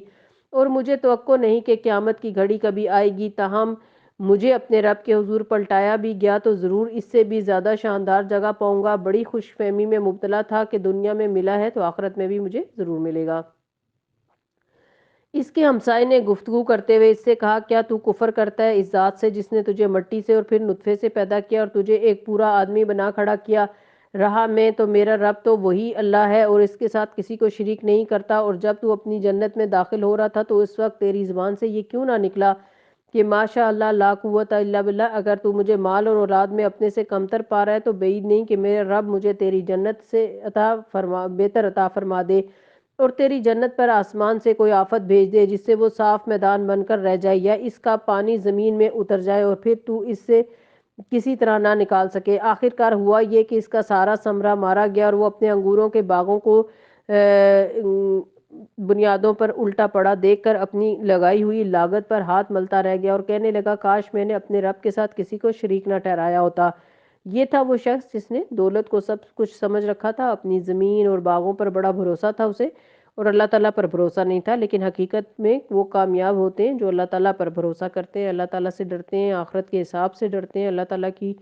اور مجھے توقع نہیں کہ قیامت کی گھڑی کبھی آئے گی۔ تاہم مجھے اپنے رب کے حضور پلٹایا بھی گیا تو ضرور اس سے بھی زیادہ شاندار جگہ پاؤں گا۔ بڑی خوش فہمی میں مبتلا تھا کہ دنیا میں ملا ہے تو آخرت میں بھی مجھے ضرور ملے گا۔ اس کے ہمسائے نے گفتگو کرتے ہوئے اس سے کہا، کیا تو کفر کرتا ہے اس ذات سے جس نے تجھے مٹی سے اور پھر نطفے سے پیدا کیا اور تجھے ایک پورا آدمی بنا کھڑا کیا؟ رہا میں تو میرا رب تو وہی اللہ ہے اور اس کے ساتھ کسی کو شریک نہیں کرتا۔ اور جب تو اپنی جنت میں داخل ہو رہا تھا تو اس وقت تیری زبان سے یہ کیوں نہ نکلا کہ ماشاء اللہ لا قوت الا باللہ؟ اگر تو مجھے مال اور اولاد میں اپنے سے کمتر پا رہا ہے تو بعید نہیں کہ میرا رب مجھے تیری جنت سے بہتر عطا فرما دے اور تیری جنت پر آسمان سے کوئی آفت بھیج دے جس سے وہ صاف میدان بن کر رہ جائے، یا اس کا پانی زمین میں اتر جائے اور پھر تو اس سے کسی طرح نہ نکال سکے۔ آخر کار ہوا یہ کہ اس کا سارا ثمرہ مارا گیا اور وہ اپنے انگوروں کے باغوں کو بنیادوں پر الٹا پڑا دیکھ کر اپنی لگائی ہوئی لاگت پر ہاتھ ملتا رہ گیا اور کہنے لگا، کاش میں نے اپنے رب کے ساتھ کسی کو شریک نہ ٹھہرایا ہوتا۔ یہ تھا وہ شخص جس نے دولت کو سب کچھ سمجھ رکھا تھا، اپنی زمین اور باغوں پر بڑا بھروسہ تھا اسے اور اللہ تعالیٰ پر بھروسہ نہیں تھا۔ لیکن حقیقت میں وہ کامیاب ہوتے ہیں جو اللہ تعالیٰ پر بھروسہ کرتے ہیں، اللہ تعالیٰ سے ڈرتے ہیں، آخرت کے حساب سے ڈرتے ہیں، اللہ تعالیٰ کی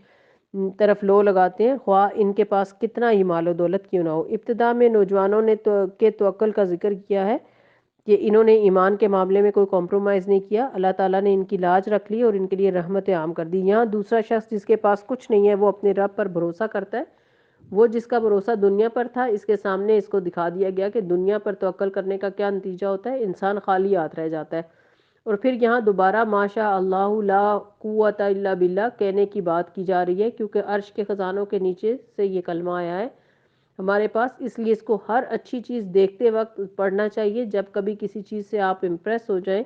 طرف لو لگاتے ہیں، خواہ ان کے پاس کتنا ہی مال و دولت کیوں نہ ہو۔ ابتدا میں نوجوانوں نے کے توکل کا ذکر کیا ہے کہ انہوں نے ایمان کے معاملے میں کوئی کمپرومائز نہیں کیا، اللہ تعالیٰ نے ان کی لاج رکھ لی اور ان کے لیے رحمت عام کر دی۔ یہاں دوسرا شخص جس کے پاس کچھ نہیں ہے وہ اپنے رب پر بھروسہ کرتا ہے، وہ جس کا بھروسہ دنیا پر تھا، اس کے سامنے اس کو دکھا دیا گیا کہ دنیا پر توکل کرنے کا کیا نتیجہ ہوتا ہے، انسان خالی ہاتھ رہ جاتا ہے۔ اور پھر یہاں دوبارہ ماشاء اللہ لا قوت الا باللہ کہنے کی بات کی جا رہی ہے کیونکہ عرش کے خزانوں کے نیچے سے یہ کلمہ آیا ہے ہمارے پاس، اس لیے اس کو ہر اچھی چیز دیکھتے وقت پڑھنا چاہیے۔ جب کبھی کسی چیز سے آپ امپریس ہو جائیں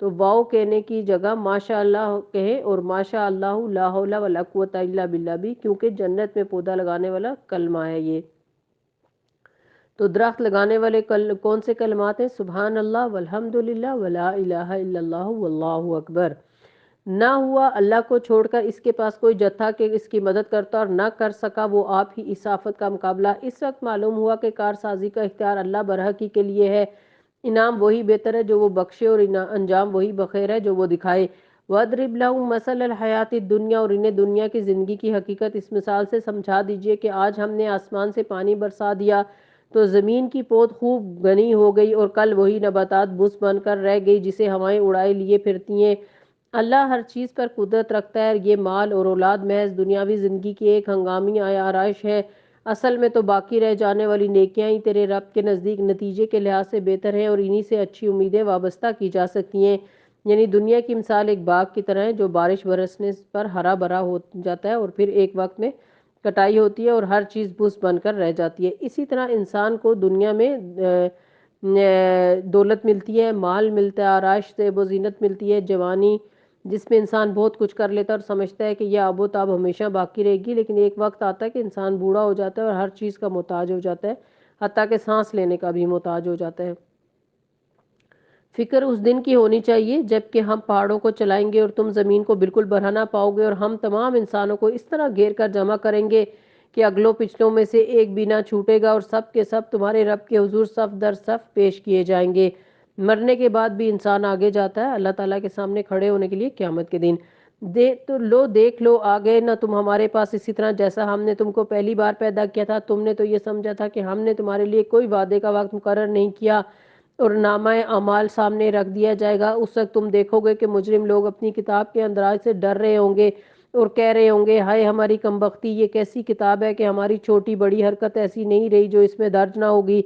تو واو کہنے کی جگہ ماشاء اللہ کہیں اور ماشاء اللہ لا حول ولا قوت الا باللہ بھی، کیونکہ جنت میں پودا لگانے والا کلمہ ہے یہ۔ تو درخت لگانے والے کون سے کلمات ہیں؟ سبحان اللہ والحمد للہ ولا الہ الا اللہ واللہ اکبر۔ نہ ہوا اللہ کو چھوڑ کر اس کے پاس کوئی جتھا کہ اس کی مدد کرتا اور نہ کر سکا وہ آپ ہی اس آفت کا مقابلہ۔ اس وقت معلوم ہوا کہ کارسازی کا اختیار اللہ برحق ہی کے لیے ہے، انعام وہی بہتر ہے جو وہ بخشے اور انجام وہی بخیر ہے جو وہ دکھائے۔ وَاضْرِبْ لَهُم مَثَلَ الْحَيَاةِ الدُّنْيَا، اور انہیں دنیا کی زندگی کی حقیقت اس مثال سے سمجھا دیجئے کہ آج ہم نے آسمان سے پانی برسا دیا تو زمین کی پود خوب گھنی ہو گئی اور کل وہی نباتات بس بن کر رہ گئی جسے ہوائیں اڑائے لیے پھرتی ہیں۔ اللہ ہر چیز پر قدرت رکھتا ہے۔ یہ مال اور اولاد محض دنیاوی زندگی کی ایک ہنگامی آرائش ہے، اصل میں تو باقی رہ جانے والی نیکیاں ہی تیرے رب کے نزدیک نتیجے کے لحاظ سے بہتر ہیں اور انہی سے اچھی امیدیں وابستہ کی جا سکتی ہیں۔ یعنی دنیا کی مثال ایک باغ کی طرح ہے جو بارش برسنے پر ہرا بھرا ہو جاتا ہے اور پھر ایک وقت میں کٹائی ہوتی ہے اور ہر چیز بس بن کر رہ جاتی ہے۔ اسی طرح انسان کو دنیا میں دولت ملتی ہے، مال ملتا ہے، آرائش سے و زینت ملتی ہے، جوانی جس میں انسان بہت کچھ کر لیتا ہے اور سمجھتا ہے کہ یہ آب و تاب ہمیشہ باقی رہے گی، لیکن ایک وقت آتا ہے کہ انسان بوڑھا ہو جاتا ہے اور ہر چیز کا محتاج ہو جاتا ہے، حتیٰ کہ سانس لینے کا بھی محتاج ہو جاتا ہے۔ فکر اس دن کی ہونی چاہیے جب کہ ہم پہاڑوں کو چلائیں گے اور تم زمین کو بالکل بھرا نہ پاؤ گے اور ہم تمام انسانوں کو اس طرح گھیر کر جمع کریں گے کہ اگلوں پچھلوں میں سے ایک بھی نہ چھوٹے گا اور سب کے سب تمہارے رب کے حضور صف در صف پیش کیے جائیں گے۔ مرنے کے بعد بھی انسان آگے جاتا ہے اللہ تعالیٰ کے سامنے کھڑے ہونے کے لیے قیامت کے دن۔ دیکھ لو آ گئے نہ تم ہمارے پاس اسی طرح جیسا ہم نے تم کو پہلی بار پیدا کیا تھا۔ تم نے تو یہ سمجھا تھا کہ ہم نے تمہارے لیے کوئی وعدے کا وقت مقرر نہیں کیا اور نامہ اعمال سامنے رکھ دیا جائے گا۔ اس وقت تم دیکھو گے کہ مجرم لوگ اپنی کتاب کے اندراج سے ڈر رہے ہوں گے اور کہہ رہے ہوں گے ہائے ہماری کمبختی، یہ کیسی کتاب ہے کہ ہماری چھوٹی بڑی حرکت ایسی نہیں رہی جو اس میں درج نہ ہوگی۔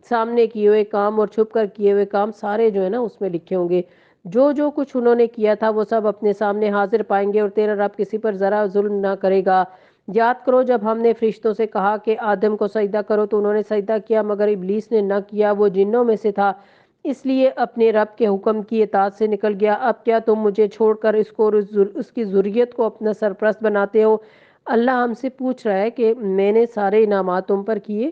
سامنے کیے ہوئے کام اور چھپ کر کیے ہوئے کام سارے جو ہے نا اس میں لکھے ہوں گے۔ جو کچھ انہوں نے کیا تھا وہ سب اپنے سامنے حاضر پائیں گے اور تیرا رب کسی پر ذرا ظلم نہ کرے گا۔ یاد کرو جب ہم نے فرشتوں سے کہا کہ آدم کو سجدہ کرو تو انہوں نے سجدہ کیا مگر ابلیس نے نہ کیا، وہ جنوں میں سے تھا، اس لیے اپنے رب کے حکم کی اطاعت سے نکل گیا۔ اب کیا تم مجھے چھوڑ کر اس کو اور اس کی ذریت کو اپنا سرپرست بناتے ہو؟ اللہ ہم سے پوچھ رہا ہے کہ میں نے سارے انعامات تم پر کیے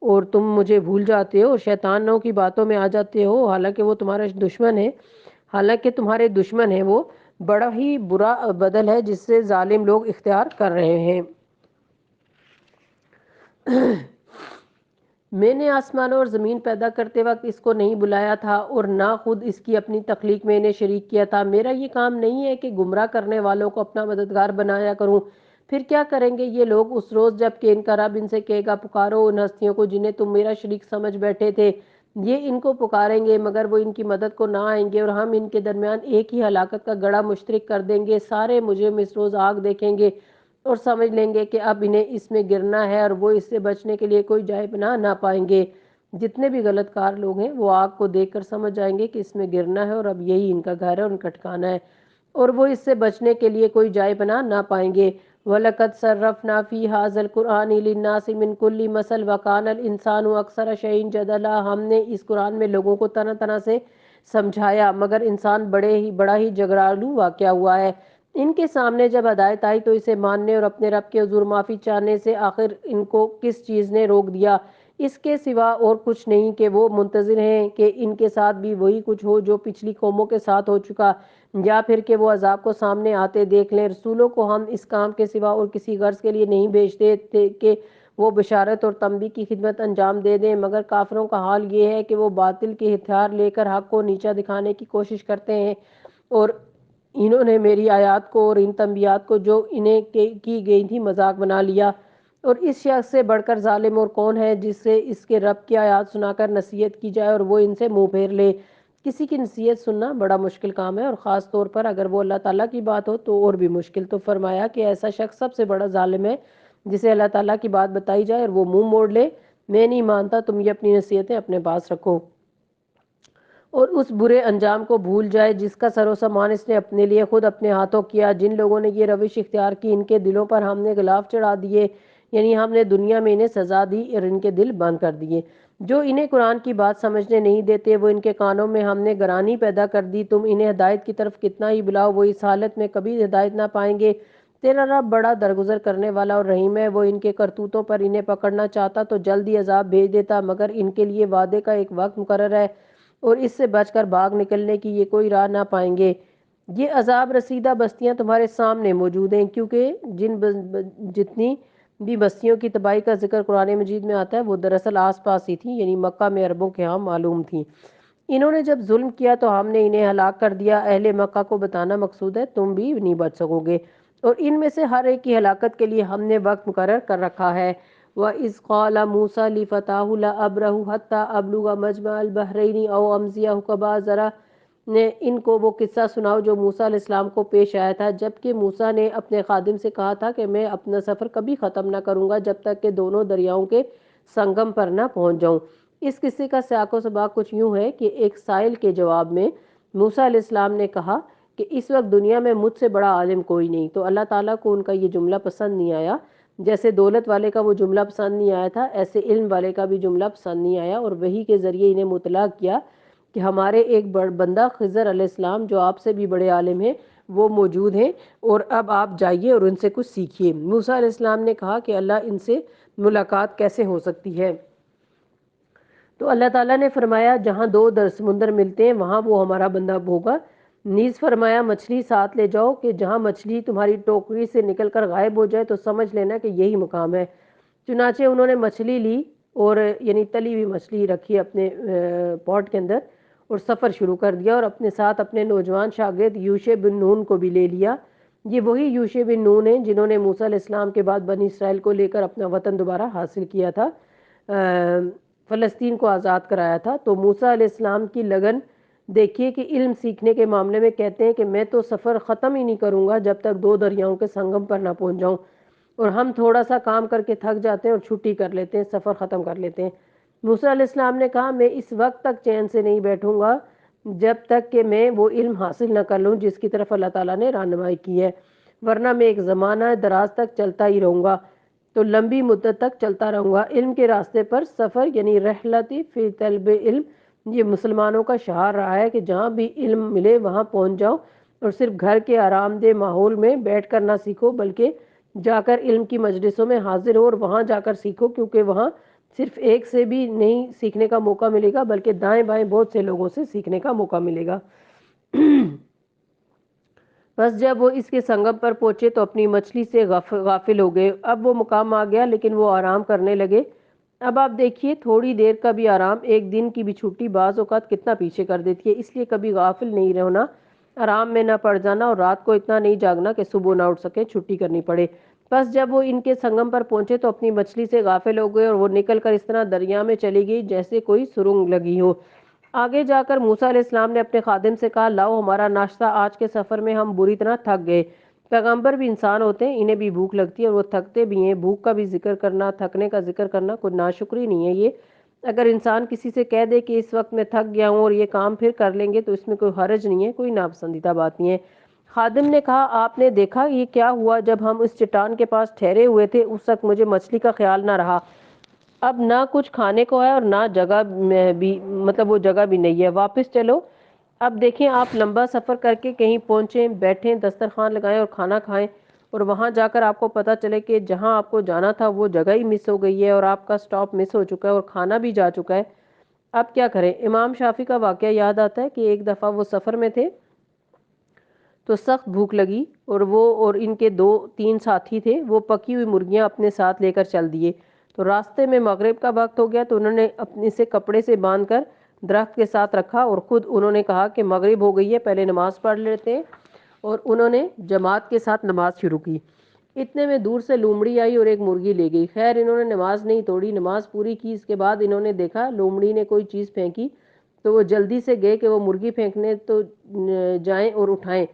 اور تم مجھے بھول جاتے ہو اور شیطانوں کی باتوں میں آ جاتے ہو، حالانکہ وہ تمہارا دشمن ہے، حالانکہ تمہارے دشمن ہے۔ وہ بڑا ہی برا بدل ہے جس سے ظالم لوگ اختیار کر رہے ہیں۔ میں نے آسمانوں اور زمین پیدا کرتے وقت اس کو نہیں بلایا تھا اور نہ خود اس کی اپنی تخلیق میں انہیں شریک کیا تھا۔ میرا یہ کام نہیں ہے کہ گمراہ کرنے والوں کو اپنا مددگار بنایا کروں۔ پھر کیا کریں گے یہ لوگ اس روز جب کہ ان کا رب ان سے کہے گا پکارو ان ہستیوں کو جنہیں تم میرا شریک سمجھ بیٹھے تھے۔ یہ ان کو پکاریں گے مگر وہ ان کی مدد کو نہ آئیں گے اور ہم ان کے درمیان ایک ہی ہلاکت کا گڑھا مشترک کر دیں گے۔ سارے مجرم اس روز آگ دیکھیں گے اور سمجھ لیں گے کہ اب انہیں اس میں گرنا ہے اور وہ اس سے بچنے کے لیے کوئی جائے پناہ نہ پائیں گے۔ جتنے بھی غلط کار لوگ ہیں وہ آگ کو دیکھ کر سمجھ جائیں گے کہ اس میں گرنا ہے اور اب یہی ان کا گھر ہے اور ان کا ٹھکانہ ہے اور وہ اس سے بچنے کے لیے کوئی جائے پناہ نہ پائیں گے۔ وَلَقَدْ صَرَّفْنَا فِي هَذَا الْقُرْآنِ لِلنَّاسِ مِنْ كُلِّ مَثَلٍ وَكَانَ الْإِنسَانُ أَكْثَرَ شَيْءٍ جَدَلًا۔ ہم نے اس قرآن میں لوگوں کو طرح طرح سے سمجھایا مگر انسان بڑا ہی جھگڑالو واقع ہوا ہے۔ ان کے سامنے جب ہدایت آئی تو اسے ماننے اور اپنے رب کے حضور معافی چاہنے سے آخر ان کو کس چیز نے روک دیا؟ اس کے سوا اور کچھ نہیں کہ وہ منتظر ہیں کہ ان کے ساتھ بھی وہی کچھ ہو جو پچھلی قوموں کے ساتھ ہو چکا، یا پھر کہ وہ عذاب کو سامنے آتے دیکھ لیں۔ رسولوں کو ہم اس کام کے سوا اور کسی غرض کے لیے نہیں بھیجتے تھے کہ وہ بشارت اور تنبیہ کی خدمت انجام دے دیں، مگر کافروں کا حال یہ ہے کہ وہ باطل کے ہتھیار لے کر حق کو نیچا دکھانے کی کوشش کرتے ہیں اور انہوں نے میری آیات کو اور ان تنبیہات کو جو انہیں کی گئی تھی مذاق بنا لیا۔ اور اس شخص سے بڑھ کر ظالم اور کون ہے جس سے اس کے رب کی آیات سنا کر نصیحت کی جائے اور وہ ان سے منہ پھیر لے؟ کسی کی نصیحت سننا بڑا مشکل کام ہے اور خاص طور پر اگر وہ اللہ تعالیٰ کی بات ہو تو اور بھی مشکل۔ تو فرمایا کہ ایسا شخص سب سے بڑا ظالم ہے جسے اللہ تعالیٰ کی بات بتائی جائے اور وہ منہ موڑ لے۔ میں نہیں مانتا، تم یہ اپنی نصیحتیں اپنے پاس رکھو اور اس برے انجام کو بھول جائے جس کا سر و سامان اس نے اپنے لیے خود اپنے ہاتھوں کیا۔ جن لوگوں نے یہ روش اختیار کی ان کے دلوں پر ہم نے غلاف چڑھا دیے، یعنی ہم نے دنیا میں انہیں سزا دی اور ان کے دل بند کر دیے۔ جو انہیں قرآن کی بات سمجھنے نہیں دیتے وہ ان کے کانوں میں ہم نے گرانی پیدا کر دی۔ تم انہیں ہدایت کی طرف کتنا ہی بلاؤ وہ اس حالت میں کبھی ہدایت نہ پائیں گے۔ تیرا رب بڑا درگزر کرنے والا اور رحیم ہے، وہ ان کے کرتوتوں پر انہیں پکڑنا چاہتا تو جلدی عذاب بھیج دیتا مگر ان کے لیے وعدے کا ایک وقت مقرر ہے اور اس سے بچ کر بھاگ نکلنے کی یہ کوئی راہ نہ پائیں گے۔ یہ عذاب رسیدہ بستیاں تمہارے سامنے موجود ہیں کیونکہ جتنی بھی بستیوں کی تباہی کا ذکر قرآن مجید میں آتا ہے وہ دراصل آس پاس ہی تھیں، یعنی مکہ میں عربوں کے ہاں معلوم تھیں۔ انہوں نے جب ظلم کیا تو ہم نے انہیں ہلاک کر دیا۔ اہل مکہ کو بتانا مقصود ہے، تم بھی نہیں بچ سکو گے اور ان میں سے ہر ایک کی ہلاکت کے لیے ہم نے وقت مقرر کر رکھا ہے۔ وَإِذْ قَالَ مُوسَىٰ لِفَتَاهُ لَا أَبْرَحُ حَتَّىٰ أَبْلُغَ مَجْمَعَ الْبَحْرَيْنِ أَوْ أَمْضِيَ حُقَبًا۔ ذرا نے ان کو وہ قصہ سناؤ جو موسیٰ علیہ السلام کو پیش آیا تھا جبکہ موسیٰ نے اپنے خادم سے کہا تھا کہ میں اپنا سفر کبھی ختم نہ کروں گا جب تک کہ دونوں دریاؤں کے سنگم پر نہ پہنچ جاؤں۔ اس قصے کا سیاق و سباق کچھ یوں ہے کہ ایک سائل کے جواب میں موسیٰ علیہ السلام نے کہا کہ اس وقت دنیا میں مجھ سے بڑا عالم کوئی نہیں، تو اللہ تعالیٰ کو ان کا یہ جملہ پسند نہیں آیا۔ جیسے دولت والے کا وہ جملہ پسند نہیں آیا تھا ایسے علم والے کا بھی جملہ پسند نہیں آیا اور وحی کے ذریعے انہیں مطلع کیا کہ ہمارے ایک بندہ خضر علیہ السلام جو آپ سے بھی بڑے عالم ہیں وہ موجود ہیں اور اب آپ جائیے اور ان سے کچھ سیکھیے۔ موسیٰ علیہ السلام نے کہا کہ اللہ ان سے ملاقات کیسے ہو سکتی ہے؟ تو اللہ تعالیٰ نے فرمایا جہاں دو سمندر ملتے ہیں وہاں وہ ہمارا بندہ ہوگا۔ نیز فرمایا مچھلی ساتھ لے جاؤ کہ جہاں مچھلی تمہاری ٹوکری سے نکل کر غائب ہو جائے تو سمجھ لینا کہ یہی مقام ہے۔ چنانچہ انہوں نے مچھلی لی اور یعنی تلی ہوئی مچھلی رکھی اپنے پاٹ کے اندر اور سفر شروع کر دیا اور اپنے ساتھ اپنے نوجوان شاگرد یوشع بن نون کو بھی لے لیا یہ وہی یوشع بن نون ہیں جنہوں نے موسیٰ علیہ السلام کے بعد بنی اسرائیل کو لے کر اپنا وطن دوبارہ حاصل کیا تھا، فلسطین کو آزاد کرایا تھا۔ تو موسیٰ علیہ السلام کی لگن دیکھیے کہ علم سیکھنے کے معاملے میں کہتے ہیں کہ میں تو سفر ختم ہی نہیں کروں گا جب تک 2 دریاؤں کے سنگم پر نہ پہنچ جاؤں، اور ہم تھوڑا سا کام کر کے تھک جاتے ہیں اور چھٹی کر لیتے ہیں، سفر ختم کر لیتے ہیں۔ موسیٰ علیہ السلام نے کہا میں اس وقت تک چین سے نہیں بیٹھوں گا جب تک کہ میں وہ علم حاصل نہ کر لوں جس کی طرف اللہ تعالیٰ نے رہنمائی کی ہے، ورنہ میں ایک زمانہ دراز تک چلتا ہی رہوں گا، تو لمبی مدت تک چلتا رہوں گا۔ علم کے راستے پر سفر یعنی رحلتی فی طلب علم، یہ مسلمانوں کا شعار رہا ہے کہ جہاں بھی علم ملے وہاں پہنچ جاؤ، اور صرف گھر کے آرام دہ ماحول میں بیٹھ کر نہ سیکھو بلکہ جا کر علم کی مجلسوں میں حاضر ہو اور وہاں جا کر سیکھو، کیونکہ وہاں صرف ایک سے بھی نہیں سیکھنے کا موقع ملے گا بلکہ دائیں بائیں بہت سے لوگوں سے سیکھنے کا موقع ملے گا۔ بس جب وہ اس کے سنگم پر پہنچے تو اپنی مچھلی سے غافل ہو گئے۔ اب وہ مقام آ گیا لیکن وہ آرام کرنے لگے۔ اب آپ دیکھیے تھوڑی دیر کا بھی آرام، ایک دن کی بھی چھٹی بعض اوقات کتنا پیچھے کر دیتی ہے، اس لیے کبھی غافل نہیں رہنا، آرام میں نہ پڑ جانا، اور رات کو اتنا نہیں جاگنا کہ صبح نہ اٹھ سکے، چھٹی کرنی پڑے۔ بس جب وہ ان کے سنگم پر پہنچے تو اپنی مچھلی سے غافل ہو گئے، اور وہ نکل کر اس طرح دریا میں چلی گئی جیسے کوئی سرنگ لگی ہو۔ آگے جا کر موسیٰ علیہ السلام نے اپنے خادم سے کہا لاؤ ہمارا ناشتہ، آج کے سفر میں ہم بری طرح تھک گئے۔ پیغمبر بھی انسان ہوتے ہیں، انہیں بھی بھوک لگتی ہے اور وہ تھکتے بھی ہیں۔ بھوک کا بھی ذکر کرنا، تھکنے کا ذکر کرنا کوئی ناشکری نہیں ہے۔ یہ اگر انسان کسی سے کہہ دے کہ اس وقت میں تھک گیا ہوں اور یہ کام پھر کر لیں گے تو اس میں کوئی حرج نہیں ہے، کوئی ناپسندیدہ بات نہیں ہے۔ خادم نے کہا آپ نے دیکھا یہ کیا ہوا، جب ہم اس چٹان کے پاس ٹھہرے ہوئے تھے اس وقت مجھے مچھلی کا خیال نہ رہا، اب نہ کچھ کھانے کو ہے اور نہ جگہ میں بھی وہ جگہ بھی نہیں ہے، واپس چلو۔ اب دیکھیں آپ لمبا سفر کر کے کہیں پہنچیں، بیٹھیں، دسترخوان لگائیں اور کھانا کھائیں، اور وہاں جا کر آپ کو پتہ چلے کہ جہاں آپ کو جانا تھا وہ جگہ ہی مس ہو گئی ہے اور آپ کا سٹاپ مس ہو چکا ہے اور کھانا بھی جا چکا ہے، اب کیا کریں؟ امام شافعی کا واقعہ یاد آتا ہے کہ ایک دفعہ وہ سفر میں تھے تو سخت بھوک لگی، اور وہ اور ان کے 2-3 ساتھی تھے، وہ پکی ہوئی مرغیاں اپنے ساتھ لے کر چل دیے۔ تو راستے میں مغرب کا وقت ہو گیا تو انہوں نے اپنے سے کپڑے سے باندھ کر درخت کے ساتھ رکھا، اور خود انہوں نے کہا کہ مغرب ہو گئی ہے پہلے نماز پڑھ لیتے ہیں، اور انہوں نے جماعت کے ساتھ نماز شروع کی۔ اتنے میں دور سے لومڑی آئی اور ایک مرغی لے گئی۔ خیر انہوں نے نماز نہیں توڑی، نماز پوری کی۔ اس کے بعد انہوں نے دیکھا لومڑی نے کوئی چیز پھینکی تو وہ جلدی سے گئے کہ وہ مرغی پھینکنے تو جائیں اور اٹھائیں،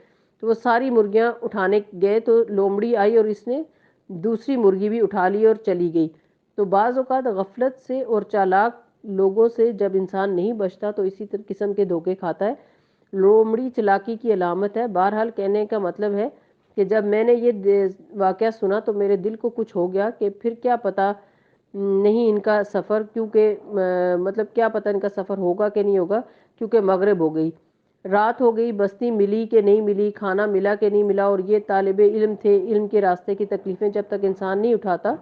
تو وہ ساری مرغیاں اٹھانے گئے تو لومڑی آئی اور اس نے دوسری مرغی بھی اٹھا لی اور چلی گئی۔ تو بعض اوقات غفلت سے اور چالاک لوگوں سے جب انسان نہیں بچتا تو اسی قسم کے دھوکے کھاتا ہے۔ لومڑی چلاکی کی علامت ہے۔ بہرحال کہنے کا مطلب ہے کہ جب میں نے یہ واقعہ سنا تو میرے دل کو کچھ ہو گیا کہ پھر کیا پتا نہیں ان کا سفر، کیونکہ کیا پتا ان کا سفر ہوگا کہ نہیں ہوگا، کیونکہ مغرب ہو گئی، رات ہو گئی، بستی ملی کہ نہیں ملی، کھانا ملا کہ نہیں ملا، اور یہ طالب علم تھے۔ علم کے راستے کی تکلیفیں جب تک انسان نہیں اٹھاتا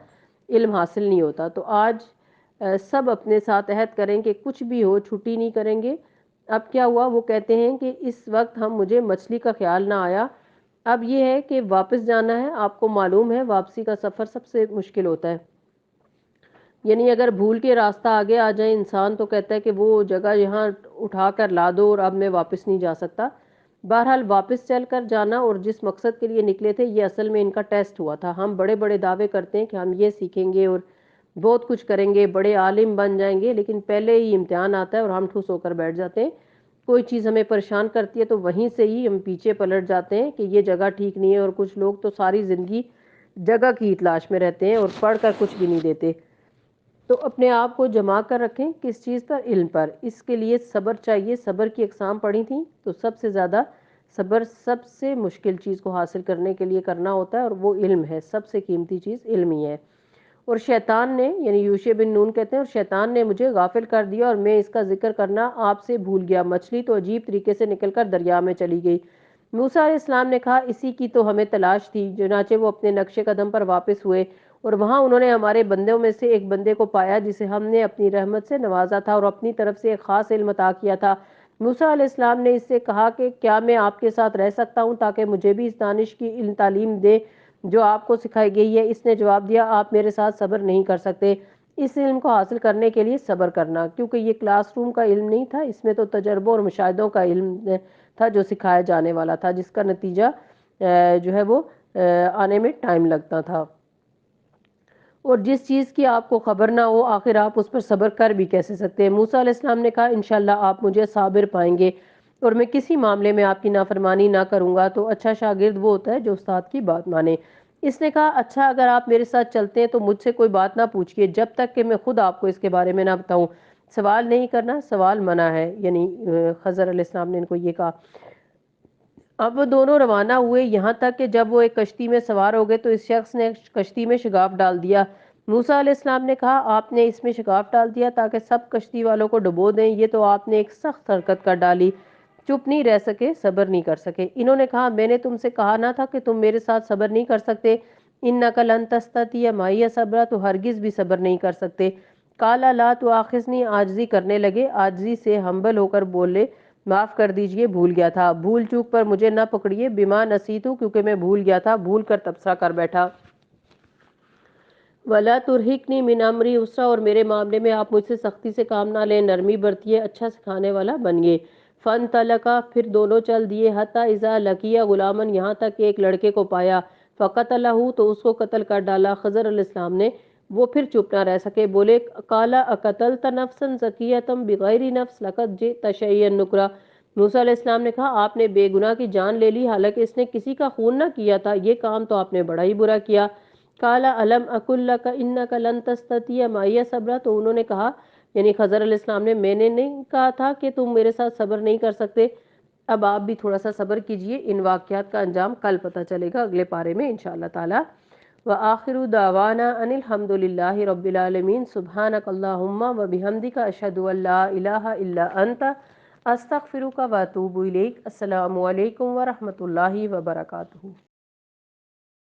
علم حاصل نہیں ہوتا۔ تو آج سب اپنے ساتھ عہد کریں کہ کچھ بھی ہو چھٹی نہیں کریں گے۔ اب کیا ہوا، وہ کہتے ہیں کہ اس وقت مجھے مچھلی کا خیال نہ آیا۔ اب یہ ہے کہ واپس جانا ہے، آپ کو معلوم ہے واپسی کا سفر سب سے مشکل ہوتا ہے، یعنی اگر بھول کے راستہ آگے آ جائے انسان تو کہتا ہے کہ وہ جگہ یہاں اٹھا کر لا دو اور اب میں واپس نہیں جا سکتا۔ بہرحال واپس چل کر جانا اور جس مقصد کے لیے نکلے تھے یہ اصل میں ان کا ٹیسٹ ہوا تھا۔ ہم بڑے بڑے دعوے کرتے ہیں کہ ہم یہ سیکھیں گے اور بہت کچھ کریں گے، بڑے عالم بن جائیں گے، لیکن پہلے ہی امتحان آتا ہے اور ہم ٹھوس ہو کر بیٹھ جاتے ہیں۔ کوئی چیز ہمیں پریشان کرتی ہے تو وہیں سے ہی ہم پیچھے پلٹ جاتے ہیں کہ یہ جگہ ٹھیک نہیں ہے، اور کچھ لوگ تو ساری زندگی جگہ کی تلاش میں رہتے ہیں اور پڑھ کر کچھ بھی نہیں دیتے۔ تو اپنے آپ کو جما کر رکھیں کس چیز پر؟ علم پر۔ اس کے لیے صبر چاہیے۔ صبر کی اقسام پڑھی تھیں تو سب سے زیادہ صبر سب سے مشکل چیز کو حاصل کرنے کے لیے کرنا ہوتا ہے، اور وہ علم ہے، سب سے قیمتی چیز علم ہی ہے۔ اور شیطان نے یعنی یوشع بن نون کہتے ہیں اور شیطان نے مجھے غافل کر دیا اور میں اس کا ذکر کرنا آپ سے بھول گیا، مچھلی تو عجیب طریقے سے نکل کر دریا میں چلی گئی۔ موسیٰ علیہ السلام نے کہا اسی کی تو ہمیں تلاش تھی، چنانچہ وہ اپنے نقش قدم پر واپس ہوئے اور وہاں انہوں نے ہمارے بندوں میں سے ایک بندے کو پایا جسے ہم نے اپنی رحمت سے نوازا تھا اور اپنی طرف سے ایک خاص علم عطا کیا تھا۔ موسیٰ علیہ السلام نے اس سے کہا کہ کیا میں آپ کے ساتھ رہ سکتا ہوں تاکہ مجھے بھی اس دانش کی علم تعلیم دے جو آپ کو سکھائی گئی ہے؟ اس نے جواب دیا آپ میرے ساتھ صبر نہیں کر سکتے، اس علم کو حاصل کرنے کے لیے صبر کرنا، کیونکہ یہ کلاس روم کا علم نہیں تھا، اس میں تو تجربوں اور مشاہدوں کا علم تھا جو سکھایا جانے والا تھا، جس کا نتیجہ جو ہے وہ آنے میں ٹائم لگتا تھا۔ اور جس چیز کی آپ کو خبر نہ ہو آخر آپ اس پر صبر کر بھی کیسے سکتے ہیں۔ موسیٰ علیہ السلام نے کہا انشاءاللہ آپ مجھے صابر پائیں گے اور میں کسی معاملے میں آپ کی نافرمانی نہ کروں گا۔ تو اچھا شاگرد وہ ہوتا ہے جو استاد کی بات مانے۔ اس نے کہا اچھا اگر آپ میرے ساتھ چلتے ہیں تو مجھ سے کوئی بات نہ پوچھئے جب تک کہ میں خود آپ کو اس کے بارے میں نہ بتاؤں۔ سوال نہیں کرنا، سوال منع ہے، یعنی خضر علیہ السلام نے ان کو یہ کہا۔ اب وہ دونوں روانہ ہوئے یہاں تک کہ جب وہ ایک کشتی میں سوار ہو گئے تو اس شخص نے کشتی میں شگاف ڈال دیا۔ موسیٰ علیہ السلام نے کہا آپ نے اس میں شگاف ڈال دیا تاکہ سب کشتی والوں کو ڈبو دیں، یہ تو آپ نے ایک سخت حرکت کر ڈالی۔ چپ نہیں رہ سکے، صبر نہیں کر سکے۔ انہوں نے کہا میں نے تم سے کہا نہ تھا کہ تم میرے ساتھ صبر نہیں کر سکتے؟ انک لن تستطیع معی صبرا، تو ہرگز بھی صبر نہیں کر سکتے۔ قال لا تؤاخذنی، عاجزی کرنے لگے، عاجزی سے ہمبل ہو کر بولے معاف کر دیجئے، بھول گیا تھا، بھول چوک پر مجھے نہ پکڑیے، بما نسیتو، کیونکہ میں بھول گیا تھا، بھول کر تبصرہ کر بیٹھا۔ ولا ترہقنی من امری عسرا، اور میرے معاملے میں آپ مجھ سے سختی سے کام نہ لیں، نرمی برتیے، اچھا سکھانے والا بنیے۔ فانطلقا، پھر دونوں چل دیے، حتی اذا لقیا غلاما، یہاں تک کہ ایک لڑکے کو پایا، فقتلہ، تو اس کو قتل کر ڈالا۔ خضر علیہ السلام نے، وہ پھر چپ نہ رہ سکے، بولے قال اقتلت نفسا زکیۃ بغیر نفس لقد جئت شیئا نکرا۔ موسیٰ علیہ السلام نے کہا آپ نے بے گناہ کی جان لے لی حالانکہ اس نے کسی کا خون نہ کیا تھا، یہ کام تو آپ نے بڑا ہی برا کیا۔ قال الم اقل لک انک لن تستطیع معی صبرا، تو انہوں نے کہا یعنی خضر علیہ السلام نے میں نے نہیں کہا تھا کہ تم میرے ساتھ صبر نہیں کر سکتے؟ اب آپ بھی تھوڑا سا صبر کیجئے، ان واقعات کا انجام کل پتہ چلے گا اگلے پارے میں انشاءاللہ تعالی۔ وآخر دعوانا ان الحمد للہ رب العالمین، سبحانک اللہم وبحمدک، اشہد ان لا الہ الا انت، استغفرک واتوب الیک۔ السلام علیکم ورحمۃ اللہ وبرکاتہ۔